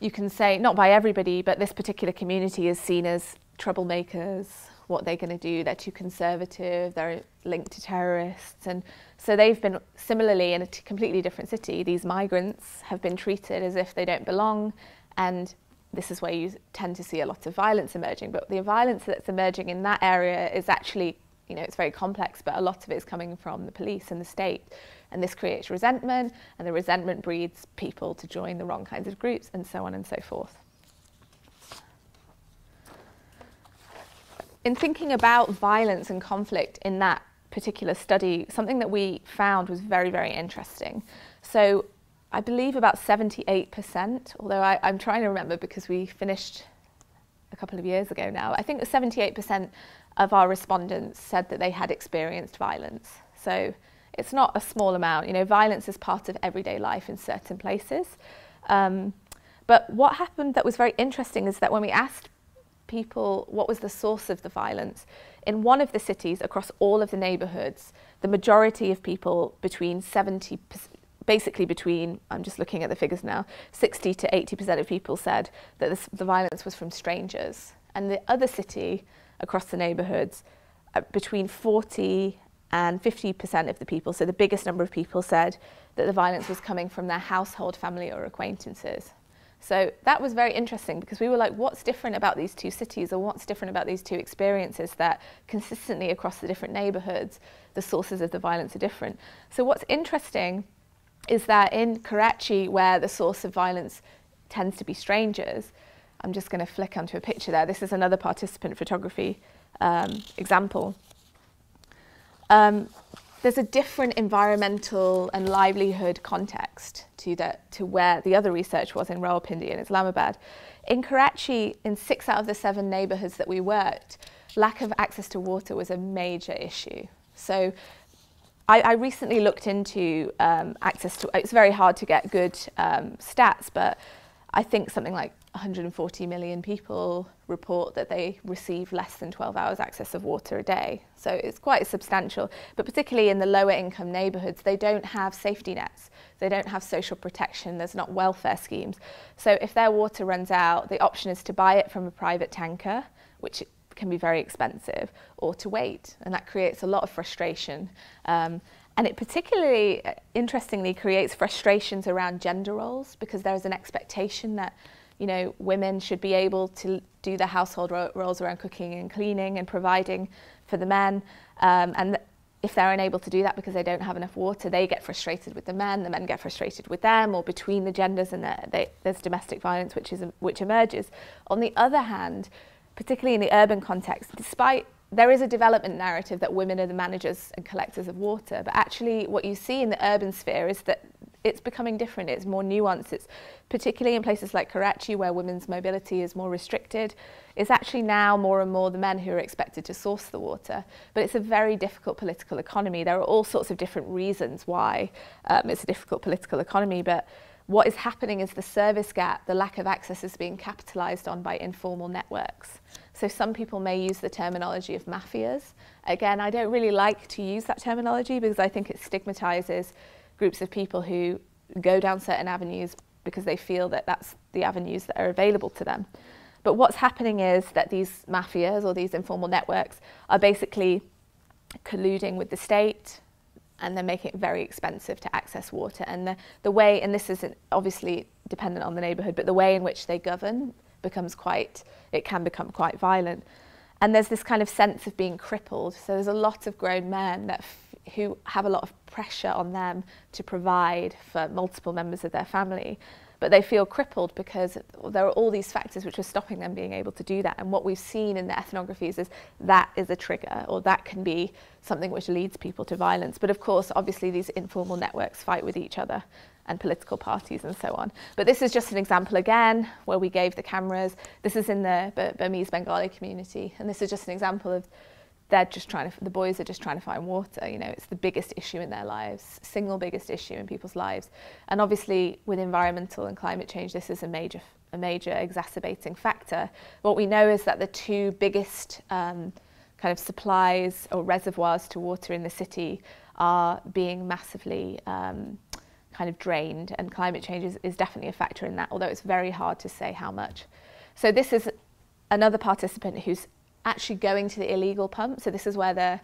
you can say, not by everybody, but this particular community is seen as troublemakers. What they're going to do, they're too conservative, they're linked to terrorists. And so they've been, similarly in a completely different city, these migrants have been treated as if they don't belong, and this is where you tend to see a lot of violence emerging. But the violence that's emerging in that area is actually, it's very complex, but a lot of it is coming from the police and the state. And this creates resentment, and the resentment breeds people to join the wrong kinds of groups, and so on and so forth. In thinking about violence and conflict in that particular study, something that we found was very, very interesting. So I believe about 78%, although I'm trying to remember because we finished a couple of years ago now, I think 78% of our respondents said that they had experienced violence. So it's not a small amount. Violence is part of everyday life in certain places. But what happened that was very interesting is that when we asked people what was the source of the violence, in one of the cities across all of the neighbourhoods, the majority of people between I'm just looking at the figures now, 60 to 80% of people said that the violence was from strangers. And the other city across the neighbourhoods, between 40 and 50% of the people, so the biggest number of people, said that the violence was coming from their household, family or acquaintances. So that was very interesting because we were like, what's different about these 2 cities, or what's different about these 2 experiences that consistently across the different neighbourhoods, the sources of the violence are different. So what's interesting is that in Karachi, where the source of violence tends to be strangers, I'm just going to flick onto a picture there. This is another participant photography example. There's a different environmental and livelihood context to where the other research was in Rawalpindi and Islamabad. In Karachi, in 6 out of the 7 neighbourhoods that we worked, lack of access to water was a major issue. So I recently looked into access to, it's very hard to get good stats, but I think something like 140 million people report that they receive less than 12 hours access of water a day. So it's quite substantial, but particularly in the lower income neighbourhoods, they don't have safety nets. They don't have social protection. There's not welfare schemes. So if their water runs out, the option is to buy it from a private tanker, which can be very expensive, or to wait. And that creates a lot of frustration. And it particularly, interestingly, creates frustrations around gender roles, because there is an expectation that, you know, women should be able to do the household roles around cooking and cleaning and providing for the men. And if they're unable to do that because they don't have enough water, they get frustrated with the men get frustrated with them, or between the genders, and there's domestic violence which emerges. On the other hand, particularly in the urban context, despite there is a development narrative that women are the managers and collectors of water, but actually what you see in the urban sphere is that it's becoming different. It's more nuanced. It's particularly in places like Karachi, where women's mobility is more restricted. It's actually now more and more the men who are expected to source the water. But it's a very difficult political economy. There are all sorts of different reasons why it's a difficult political economy, but what is happening is the service gap, the lack of access, is being capitalised on by informal networks. So some people may use the terminology of mafias. Again, I don't really like to use that terminology because I think it stigmatises groups of people who go down certain avenues because they feel that that's the avenues that are available to them. But what's happening is that these mafias, or these informal networks, are basically colluding with the state, and they're making it very expensive to access water. And the way, and this isn't obviously dependent on the neighbourhood, but the way in which they govern can become quite violent. And there's this kind of sense of being crippled. So there's a lot of grown men who have a lot of pressure on them to provide for multiple members of their family, but they feel crippled because there are all these factors which are stopping them being able to do that. And what we've seen in the ethnographies is that is a trigger, or that can be something which leads people to violence. But of course, obviously, these informal networks fight with each other, and political parties and so on. But this is just an example again where we gave the cameras. This is in the Burmese Bengali community, and this is just an example of the boys are just trying to find water. You know, it's the biggest issue in their lives, single biggest issue in people's lives. And obviously, with environmental and climate change, this is a major exacerbating factor. What we know is that the 2 biggest kind of supplies or reservoirs to water in the city are being massively kind of drained, and climate change is definitely a factor in that, although it's very hard to say how much. So this is another participant who's actually going to the illegal pump. So this is where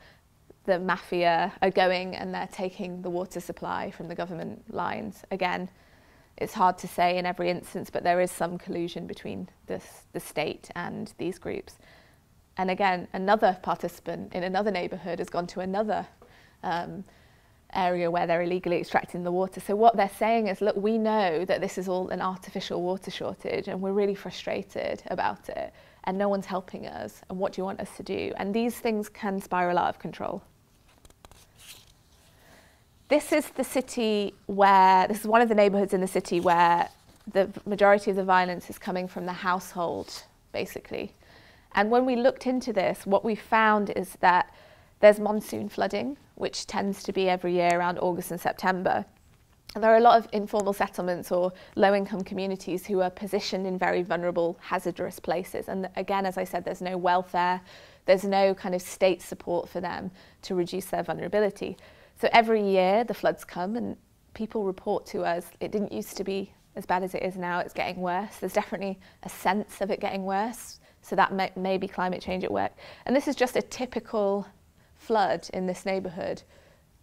the mafia are going, and they're taking the water supply from the government lines. Again, it's hard to say in every instance, but there is some collusion between the state and these groups. And again, another participant in another neighbourhood has gone to another area where they're illegally extracting the water. So what they're saying is, look, we know that this is all an artificial water shortage, and we're really frustrated about it, and no one's helping us, and what do you want us to do? And these things can spiral out of control. This is one of the neighbourhoods in the city where the majority of the violence is coming from the household, basically. And when we looked into this, what we found is that there's monsoon flooding, which tends to be every year around August and September. And there are a lot of informal settlements or low-income communities who are positioned in very vulnerable, hazardous places. And again, as I said, there's no welfare, there's no kind of state support for them to reduce their vulnerability. So every year the floods come, and people report to us, it didn't used to be as bad as it is now, it's getting worse. There's definitely a sense of it getting worse. So that may be climate change at work. And this is just a typical flood in this neighbourhood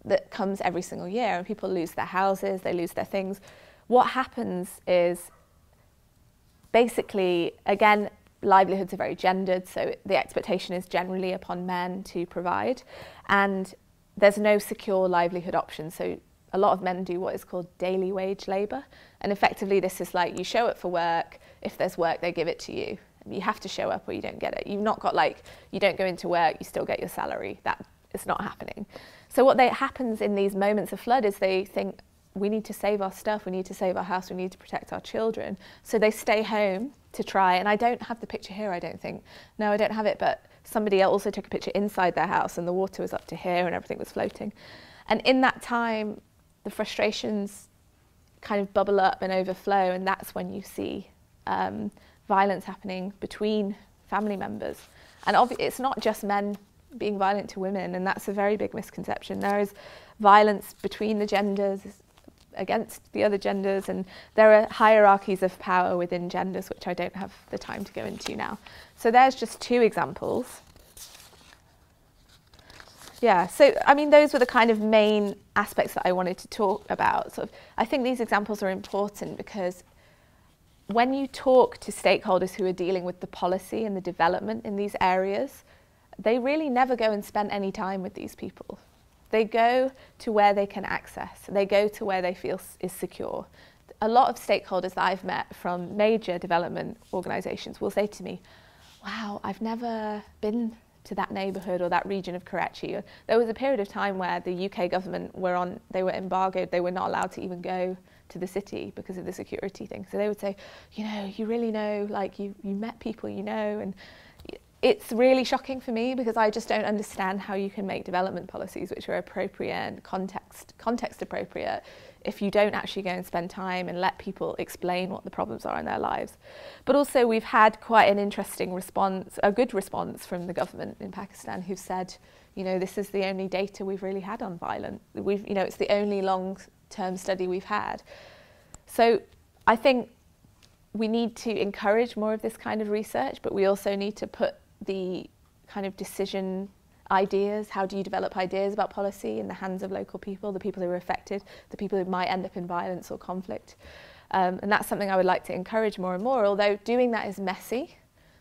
that comes every single year, and people lose their houses, they lose their things. What happens is, basically, again, livelihoods are very gendered, so the expectation is generally upon men to provide, and there's no secure livelihood option. So a lot of men do what is called daily wage labour, and effectively this is like, you show up for work, if there's work they give it to you, You have to show up or you don't get it. You've not got like, you don't go into work, you still get your salary. That is not happening. So what happens in these moments of flood is they think, we need to save our stuff, we need to save our house, we need to protect our children. So they stay home to try, and I don't have the picture here, I don't think. No, I don't have it, but somebody else also took a picture inside their house and the water was up to here and everything was floating. And in that time, the frustrations kind of bubble up and overflow, and that's when you see violence happening between family members. And it's not just men being violent to women, and that's a very big misconception. There is violence between the genders, against the other genders, and there are hierarchies of power within genders, which I don't have the time to go into now. So there's just 2 examples. Yeah, so I mean, those were the kind of main aspects that I wanted to talk about. I think these examples are important because when you talk to stakeholders who are dealing with the policy and the development in these areas, they really never go and spend any time with these people. They go to where they can access. They go to where they feel is secure. A lot of stakeholders that I've met from major development organisations will say to me, wow, I've never been to that neighbourhood or that region of Karachi. There was a period of time where the UK government they were embargoed. They were not allowed to even go to the city because of the security thing. So they would say, you know, you really know, like you met people you know, and it's really shocking for me because I just don't understand how you can make development policies which are appropriate and context appropriate if you don't actually go and spend time and let people explain what the problems are in their lives. But also we've had quite an interesting response, a good response from the government in Pakistan who've said, you know, this is the only data we've really had on violence. You know, it's the only long-term study we've had. So I think we need to encourage more of this kind of research, but we also need to put the kind of decision ideas, how do you develop ideas about policy in the hands of local people, the people who are affected, the people who might end up in violence or conflict. And that's something I would like to encourage more and more, although doing that is messy.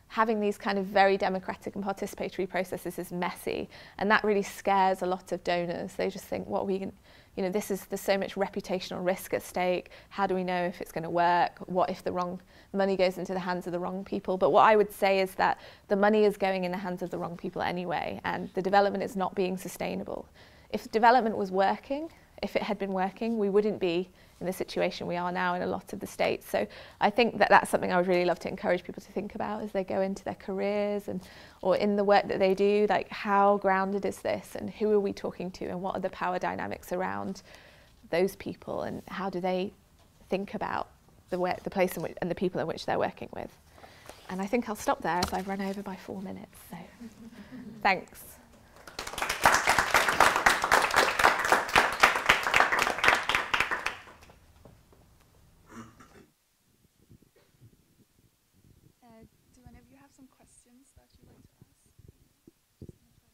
Having these kind of very democratic and participatory processes is messy, and that really scares a lot of donors. They just think, what are we going to, you know, there's so much reputational risk at stake. How do we know if it's going to work? What if the wrong money goes into the hands of the wrong people? But what I would say is that the money is going in the hands of the wrong people anyway, and the development is not being sustainable. If development was working, if it had been working, we wouldn't be in the situation we are now in a lot of the states. So I think that that's something I would really love to encourage people to think about as they go into their careers or in the work that they do, like how grounded is this and who are we talking to and what are the power dynamics around those people and how do they think about the place in which, and the people in which they're working with. And I think I'll stop there as I've run over by 4 minutes. So thanks. Do any of you have some questions that you'd like to ask?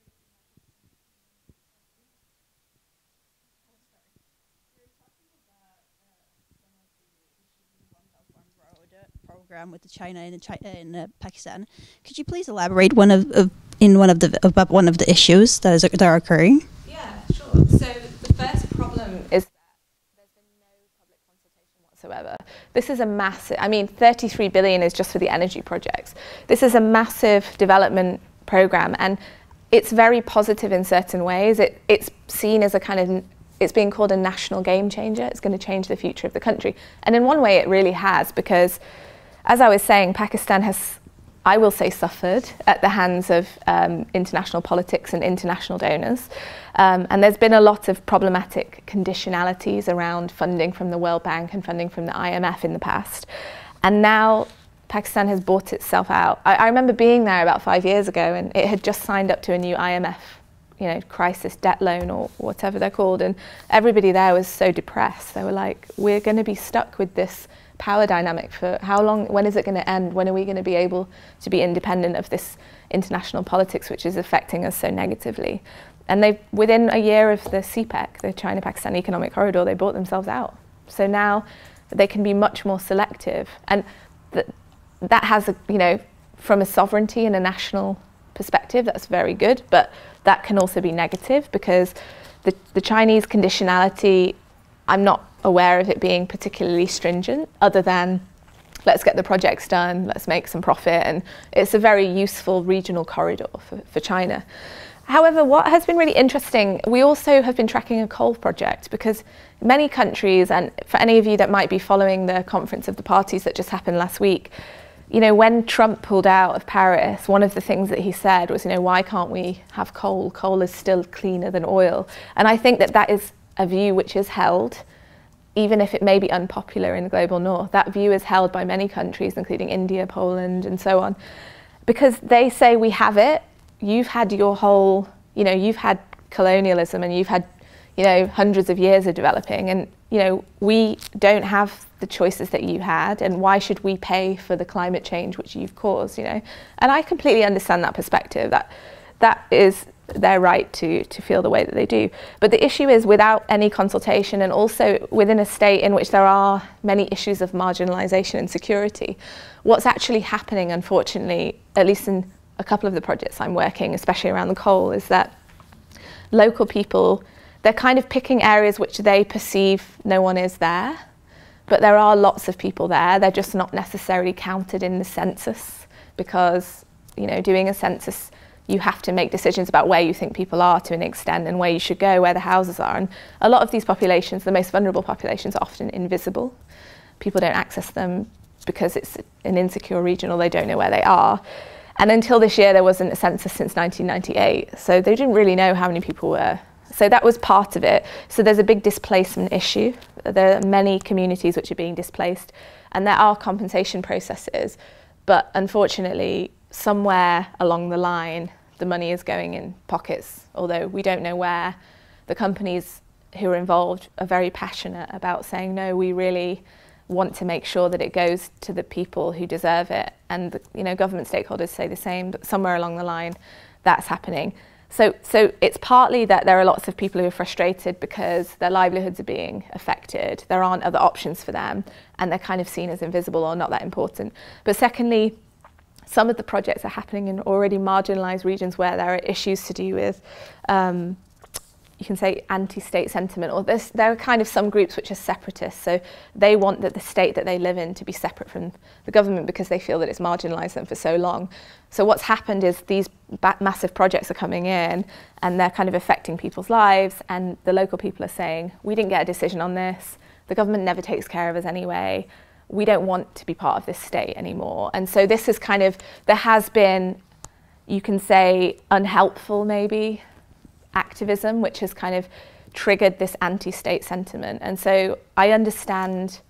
You're talking about some of the issues with the One Belt One Road program with China and Pakistan. Could you please elaborate about one of the issues that are occurring? Yeah, sure. So the first problem is that there's been no public consultation whatsoever. This is a massive, I mean, 33 billion is just for the energy projects. This is a massive development program, and it's very positive in certain ways. It's seen as a kind of, it's being called a national game changer. It's going to change the future of the country. And in one way it really has, because as I was saying, Pakistan has, I will say, suffered at the hands of international politics and international donors. And there's been a lot of problematic conditionalities around funding from the World Bank and funding from the IMF in the past. And now Pakistan has bought itself out. I remember being there about 5 years ago, and it had just signed up to a new IMF, you know, crisis debt loan or whatever they're called. And everybody there was so depressed. They were like, we're going to be stuck with this power dynamic for how long? When is it going to end? When are we going to be able to be independent of this international politics which is affecting us so negatively? And they, within a year of the CPEC, the China-Pakistan Economic Corridor, they bought themselves out. So now they can be much more selective, and that has, you know, from a sovereignty and a national perspective, that's very good, but that can also be negative because the Chinese conditionality, I'm not aware of it being particularly stringent, other than let's get the projects done, let's make some profit. And it's a very useful regional corridor for China. However, what has been really interesting, we also have been tracking a coal project, because many countries, and for any of you that might be following the conference of the parties that just happened last week, you know, when Trump pulled out of Paris, one of the things that he said was, you know, why can't we have coal? Coal is still cleaner than oil. And I think that that is a view which is held, even if it may be unpopular in the global north. That view is held by many countries, including India, Poland, and so on, because they say we have it. You've had your whole, you know, you've had colonialism and you've had, you know, hundreds of years of developing, and, you know, we don't have the choices that you had, and why should we pay for the climate change which you've caused, you know? And I completely understand that perspective, that is their right to feel the way that they do. But the issue is, without any consultation, and also within a state in which there are many issues of marginalisation and security, what's actually happening, unfortunately, at least in a couple of the projects I'm working, especially around the coal, is that local people, they're kind of picking areas which they perceive no one is there, but there are lots of people there. They're just not necessarily counted in the census, because, you know, doing a census, you have to make decisions about where you think people are to an extent, and where you should go, where the houses are. And a lot of these populations, the most vulnerable populations, are often invisible. People don't access them because it's an insecure region, or they don't know where they are. And until this year, there wasn't a census since 1998. So they didn't really know how many people were. So that was part of it. So there's a big displacement issue. There are many communities which are being displaced, and there are compensation processes. But unfortunately, somewhere along the line, the money is going in pockets, although we don't know where. The companies who are involved are very passionate about saying, no, we really want to make sure that it goes to the people who deserve it. And, you know, government stakeholders say the same, but somewhere along the line, that's happening. So it's partly that there are lots of people who are frustrated because their livelihoods are being affected. There aren't other options for them, and they're kind of seen as invisible or not that important. But secondly, some of the projects are happening in already marginalised regions where there are issues to do with, you can say, anti-state sentiment, or there are kind of some groups which are separatists. So they want that the state that they live in to be separate from the government, because they feel that it's marginalised them for so long. So what's happened is these massive projects are coming in, and they're kind of affecting people's lives, and the local people are saying, we didn't get a decision on this, the government never takes care of us anyway, we don't want to be part of this state anymore. And so this is kind of, there has been, you can say, unhelpful maybe, activism, which has kind of triggered this anti-state sentiment. And so I understand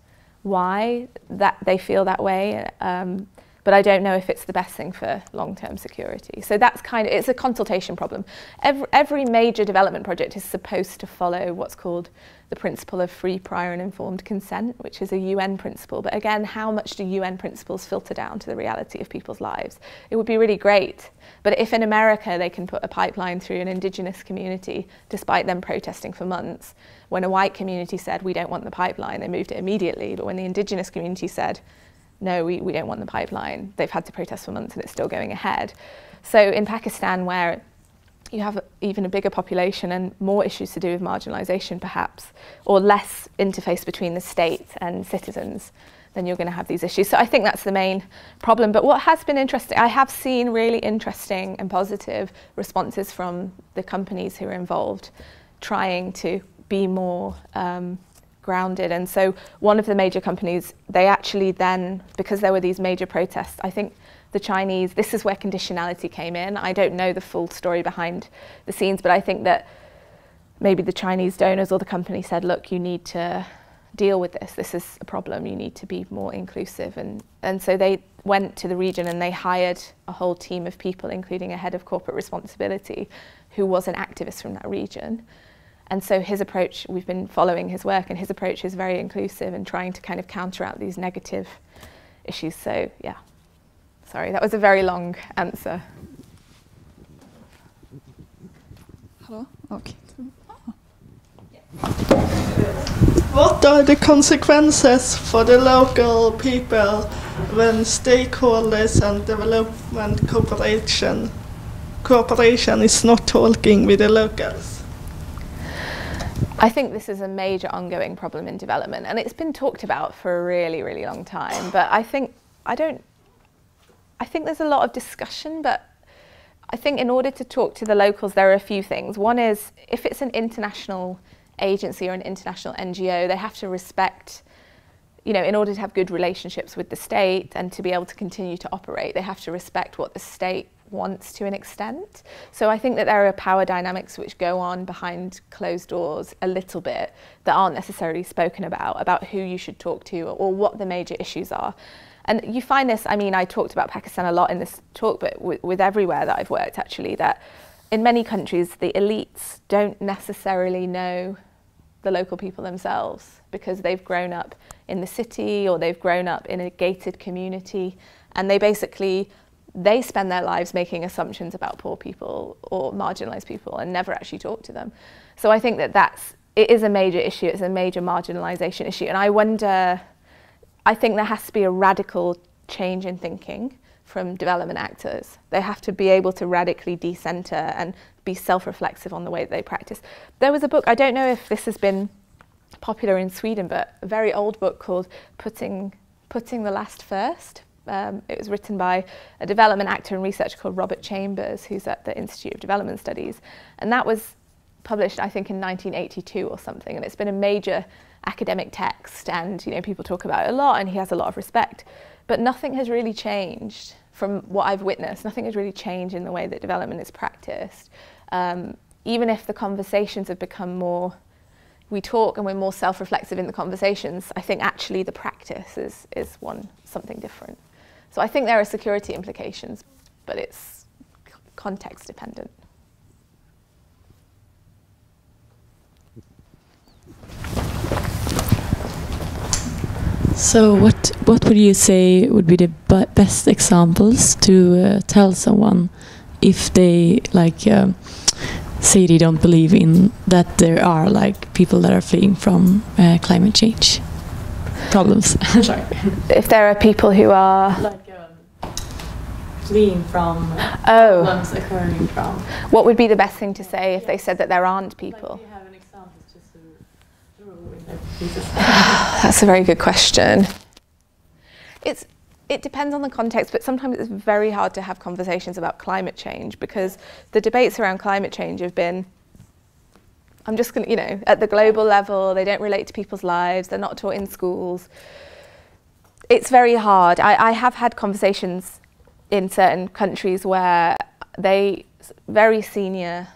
why that they feel that way, but I don't know if it's the best thing for long-term security. So that's kind of, it's a consultation problem. Every major development project is supposed to follow what's called the principle of free, prior and informed consent, which is a UN principle. But again, how much do UN principles filter down to the reality of people's lives? It would be really great. But if in America they can put a pipeline through an indigenous community, despite them protesting for months, when a white community said, we don't want the pipeline, they moved it immediately. But when the indigenous community said, no, we don't want the pipeline, they've had to protest for months and it's still going ahead. So in Pakistan, where you have even a bigger population and more issues to do with marginalisation perhaps, or less interface between the state and citizens, then you're going to have these issues. So I think that's the main problem. But what has been interesting, I have seen really interesting and positive responses from the companies who are involved, trying to be more grounded. And so one of the major companies, they actually then, because there were these major protests, I think the Chinese, this is where conditionality came in. I don't know the full story behind the scenes, but I think that maybe the Chinese donors or the company said, look, you need to deal with this. This is a problem. You need to be more inclusive. And so they went to the region and they hired a whole team of people, including a head of corporate responsibility, who was an activist from that region. And so his approach, we've been following his work, and his approach is very inclusive and trying to kind of counter out these negative issues. So yeah, sorry, that was a very long answer. Hello? Okay. What are the consequences for the local people when stakeholders and development cooperation is not talking with the locals? I think this is a major ongoing problem in development, and it's been talked about for a really, really long time. But I think there's a lot of discussion, but I think in order to talk to the locals, there are a few things. One is, if it's an international agency or an international NGO, they have to respect, you know, in order to have good relationships with the state and to be able to continue to operate, they have to respect what the state wants to an extent. So I think that there are power dynamics which go on behind closed doors a little bit that aren't necessarily spoken about who you should talk to or what the major issues are. And you find this, I mean, I talked about Pakistan a lot in this talk, but with everywhere that I've worked actually, that in many countries the elites don't necessarily know the local people themselves because they've grown up in the city or they've grown up in a gated community, and they spend their lives making assumptions about poor people or marginalised people and never actually talk to them. So I think it is a major issue, it's a major marginalisation issue, and I think there has to be a radical change in thinking from development actors. They have to be able to radically decenter and be self-reflexive on the way that they practice. There was a book, I don't know if this has been popular in Sweden, but a very old book called Putting the Last First. It was written by a development actor and researcher called Robert Chambers, who's at the Institute of Development Studies. And that was published, I think, in 1982 or something. And it's been a major academic text, and you know, people talk about it a lot, and he has a lot of respect. But nothing has really changed from what I've witnessed. Nothing has really changed in the way that development is practiced. Even if the conversations have become more, we talk and we're more self-reflexive in the conversations, I think actually the practice is something different. So I think there are security implications, but it's context dependent. So what would you say would be the best examples to tell someone if they say they don't believe in that there are like people that are fleeing from climate change problems? Sorry. If there are people who are fleeing from problems occurring from. What would be the best thing to say if they said that there aren't people? Like, do you have an example just to That's a very good question. It depends on the context, but sometimes it's very hard to have conversations about climate change because the debates around climate change have been, I'm just going to, at the global level, they don't relate to people's lives, they're not taught in schools. It's very hard. I have had conversations in certain countries where very senior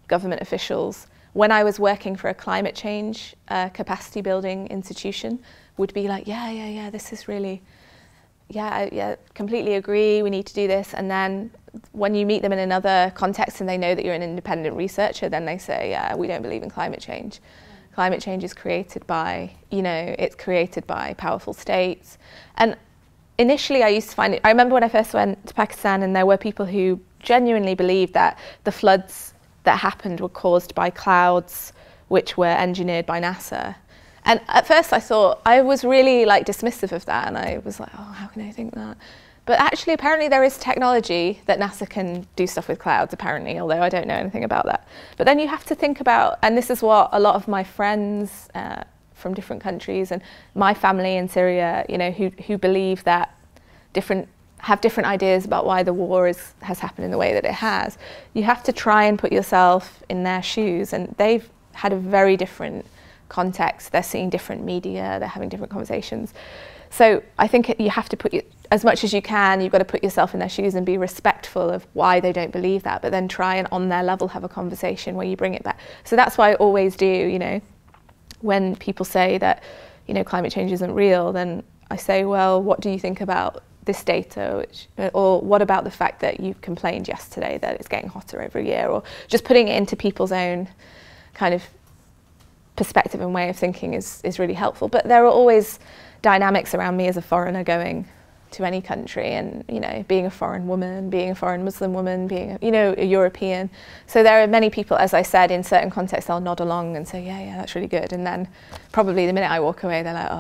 government officials, when I was working for a climate change capacity building institution, would be like, yeah, this is really, completely agree, we need to do this. And then when you meet them in another context and they know that you're an independent researcher, then they say, we don't believe in climate change. Climate change is created by, it's created by powerful states. And initially I used to find it, I remember when I first went to Pakistan and there were people who genuinely believed that the floods that happened were caused by clouds which were engineered by NASA. And at first I was really dismissive of that, and I was like, oh, how can I think that? But actually apparently there is technology that NASA can do stuff with clouds apparently, although I don't know anything about that. But then you have to think about, and this is what a lot of my friends from different countries and my family in Syria, who believe that have different ideas about why the war has happened in the way that it has. You have to try and put yourself in their shoes, and they've had a very different context. They're seeing different media, they're having different conversations. So I think you have to as much as you can, you've got to put yourself in their shoes and be respectful of why they don't believe that, but then try and on their level have a conversation where you bring it back. So that's why I always do, when people say that, climate change isn't real, then I say, well, what do you think about this data, or what about the fact that you complained yesterday that it's getting hotter every year, or just putting it into people's own kind of perspective and way of thinking is really helpful. But there are always dynamics around me as a foreigner going to any country, and being a foreign woman, being a foreign Muslim woman, being a European. So there are many people, as I said, in certain contexts they'll nod along and say, yeah, that's really good, and then probably the minute I walk away they're like, oh,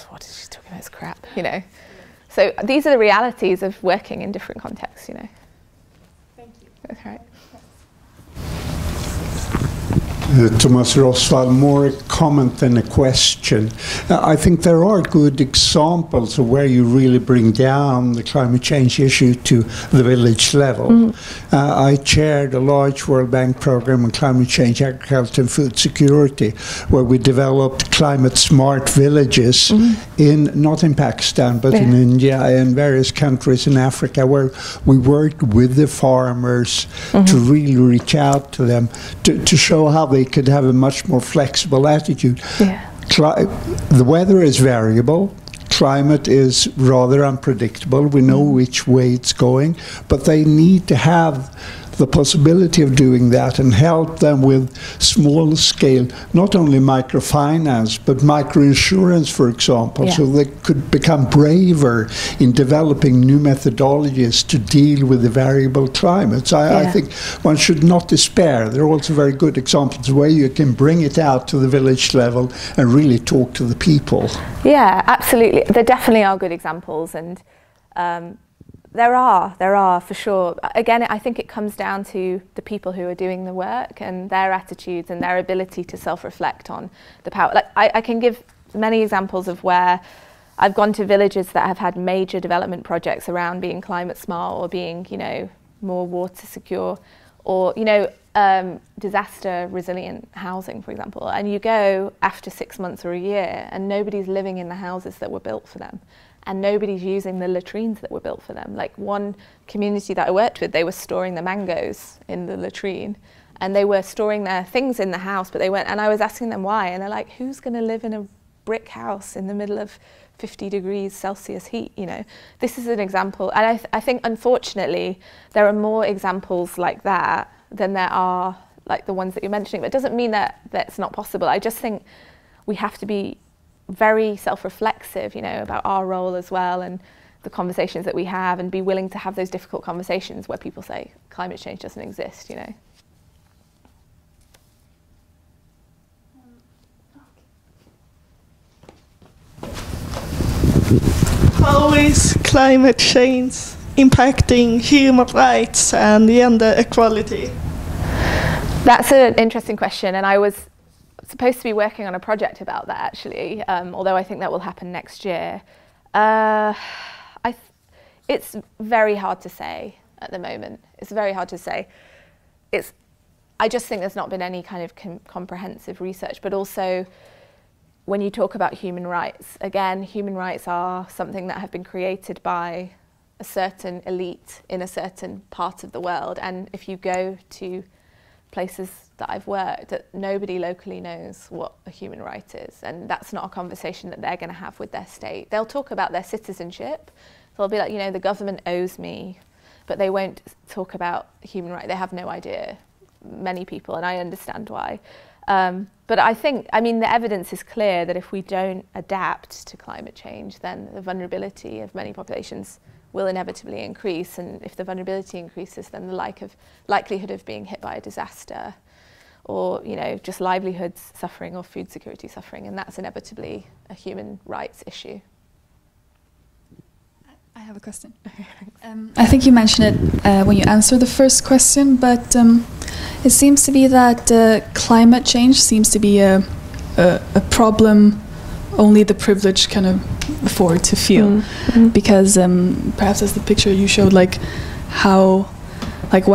what is she talking about, it's crap, So these are the realities of working in different contexts, Thank you. That's right. Thomas Rosvall, more a comment than a question. I think there are good examples of where you really bring down the climate change issue to the village level. I chaired a large World Bank program on climate change, agriculture and food security, where we developed climate smart villages not in Pakistan, but in India and various countries in Africa, where we worked with the farmers to really reach out to them, to show how they could have a much more flexible attitude. The weather is variable. Climate is rather unpredictable. We know which way it's going, but they need to have the possibility of doing that and help them with small scale, not only microfinance, but microinsurance, for example, so they could become braver in developing new methodologies to deal with the variable climates. I think one should not despair. There are also very good examples where you can bring it out to the village level and really talk to the people. Yeah, absolutely. There definitely are good examples, and there are for sure. Again, I think it comes down to the people who are doing the work and their attitudes and their ability to self-reflect on the power. Like I can give many examples of where I've gone to villages that have had major development projects around being climate smart or being, more water secure, or, disaster resilient housing, for example. And you go after 6 months or a year and nobody's living in the houses that were built for them. And nobody's using the latrines that were built for them. Like one community that I worked with, they were storing the mangoes in the latrine, and they were storing their things in the house, but they weren't. And I was asking them why, and they're like, who's going to live in a brick house in the middle of 50 degrees Celsius heat? This is an example. And I think, unfortunately, there are more examples like that than there are like the ones that you're mentioning. But it doesn't mean that that's not possible. I just think we have to be very self-reflexive, about our role as well, and the conversations that we have, and be willing to have those difficult conversations where people say climate change doesn't exist, How is climate change impacting human rights and gender equality? That's an interesting question, and I was supposed to be working on a project about that, actually, although I think that will happen next year. It's very hard to say at the moment. It's very hard to say. I just think there's not been any kind of comprehensive research, but also when you talk about human rights, again, human rights are something that have been created by a certain elite in a certain part of the world. And if you go to places that I've worked, that nobody locally knows what a human right is, and that's not a conversation that they're going to have with their state. They'll talk about their citizenship. They'll be like, the government owes me, but they won't talk about human right. They have no idea, many people, and I understand why. But I think, the evidence is clear that if we don't adapt to climate change, then the vulnerability of many populations will inevitably increase, and if the vulnerability increases, then the likelihood of being hit by a disaster, or just livelihoods suffering or food security suffering, and that's inevitably a human rights issue. I have a question. I think you mentioned it when you answered the first question, but it seems to be that climate change seems to be a problem only the privileged can afford to feel, because perhaps as the picture you showed, why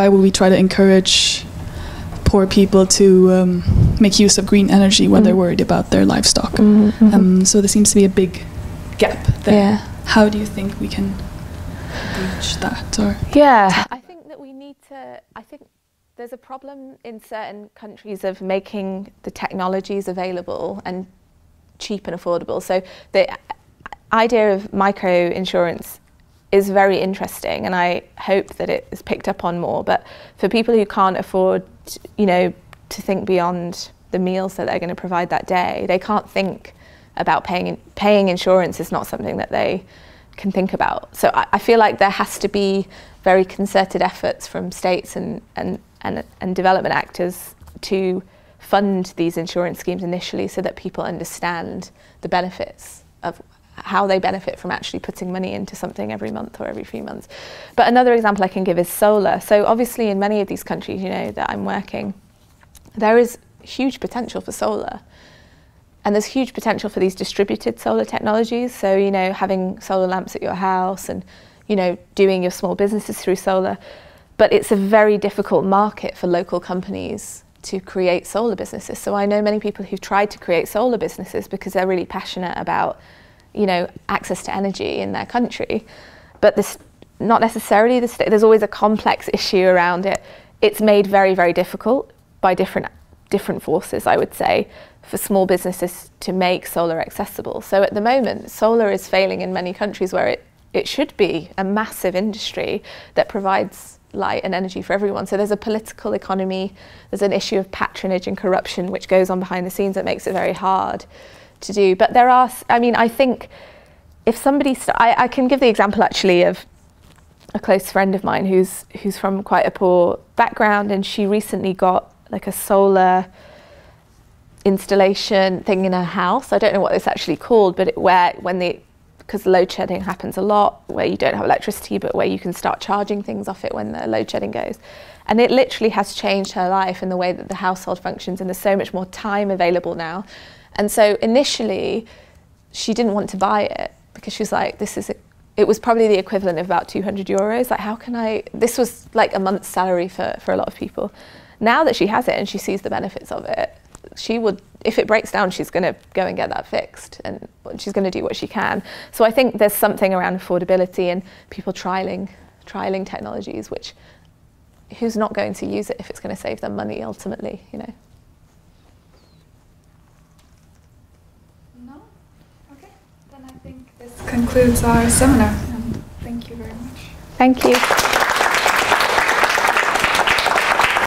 would we try to encourage poor people to make use of green energy when they're worried about their livestock? So there seems to be a big gap there. How do you think we can bridge that? I think that we need to. I think there's a problem in certain countries of making the technologies available and cheap and affordable. So the idea of micro insurance is very interesting, and I hope that it is picked up on more. But for people who can't afford, to think beyond the meals that they're going to provide that day, they can't think about paying insurance is not something that they can think about. So I feel like there has to be very concerted efforts from states and development actors to fund these insurance schemes initially, so that people understand the benefits of how they benefit from actually putting money into something every month or every few months. But another example I can give is solar. So obviously in many of these countries, that I'm working, there is huge potential for solar. And there's huge potential for these distributed solar technologies. So, you know, having solar lamps at your house and, you know, doing your small businesses through solar. But it's a very difficult market for local companies to create solar businesses. So I know many people who've tried to create solar businesses because they're really passionate about, you know, access to energy in their country. But this, not necessarily the state, there's always a complex issue around it. It's made very, very difficult by different forces, I would say, for small businesses to make solar accessible. So at the moment, solar is failing in many countries where it should be a massive industry that provides light and energy for everyone. So there's a political economy, there's an issue of patronage and corruption which goes on behind the scenes that makes it very hard to do. But there are, I mean, I think if somebody, I can give the example actually of a close friend of mine who's from quite a poor background, and she recently got like a solar installation thing in her house. I don't know what it's actually called, but because load shedding happens a lot, where you don't have electricity, but where you can start charging things off it when the load shedding goes. And it literally has changed her life in the way that the household functions, and there's so much more time available now. And so initially, she didn't want to buy it because she was like, it was probably the equivalent of about 200 euros. Like, how can this was like a month's salary for a lot of people. Now that she has it and she sees the benefits of it, she would, if it breaks down, she's going to go and get that fixed, and she's going to do what she can. So I think there's something around affordability and people trialing technologies, which who's not going to use it if it's going to save them money ultimately, you know? No? Okay, then I think this concludes our seminar. Thank you very much. Thank you.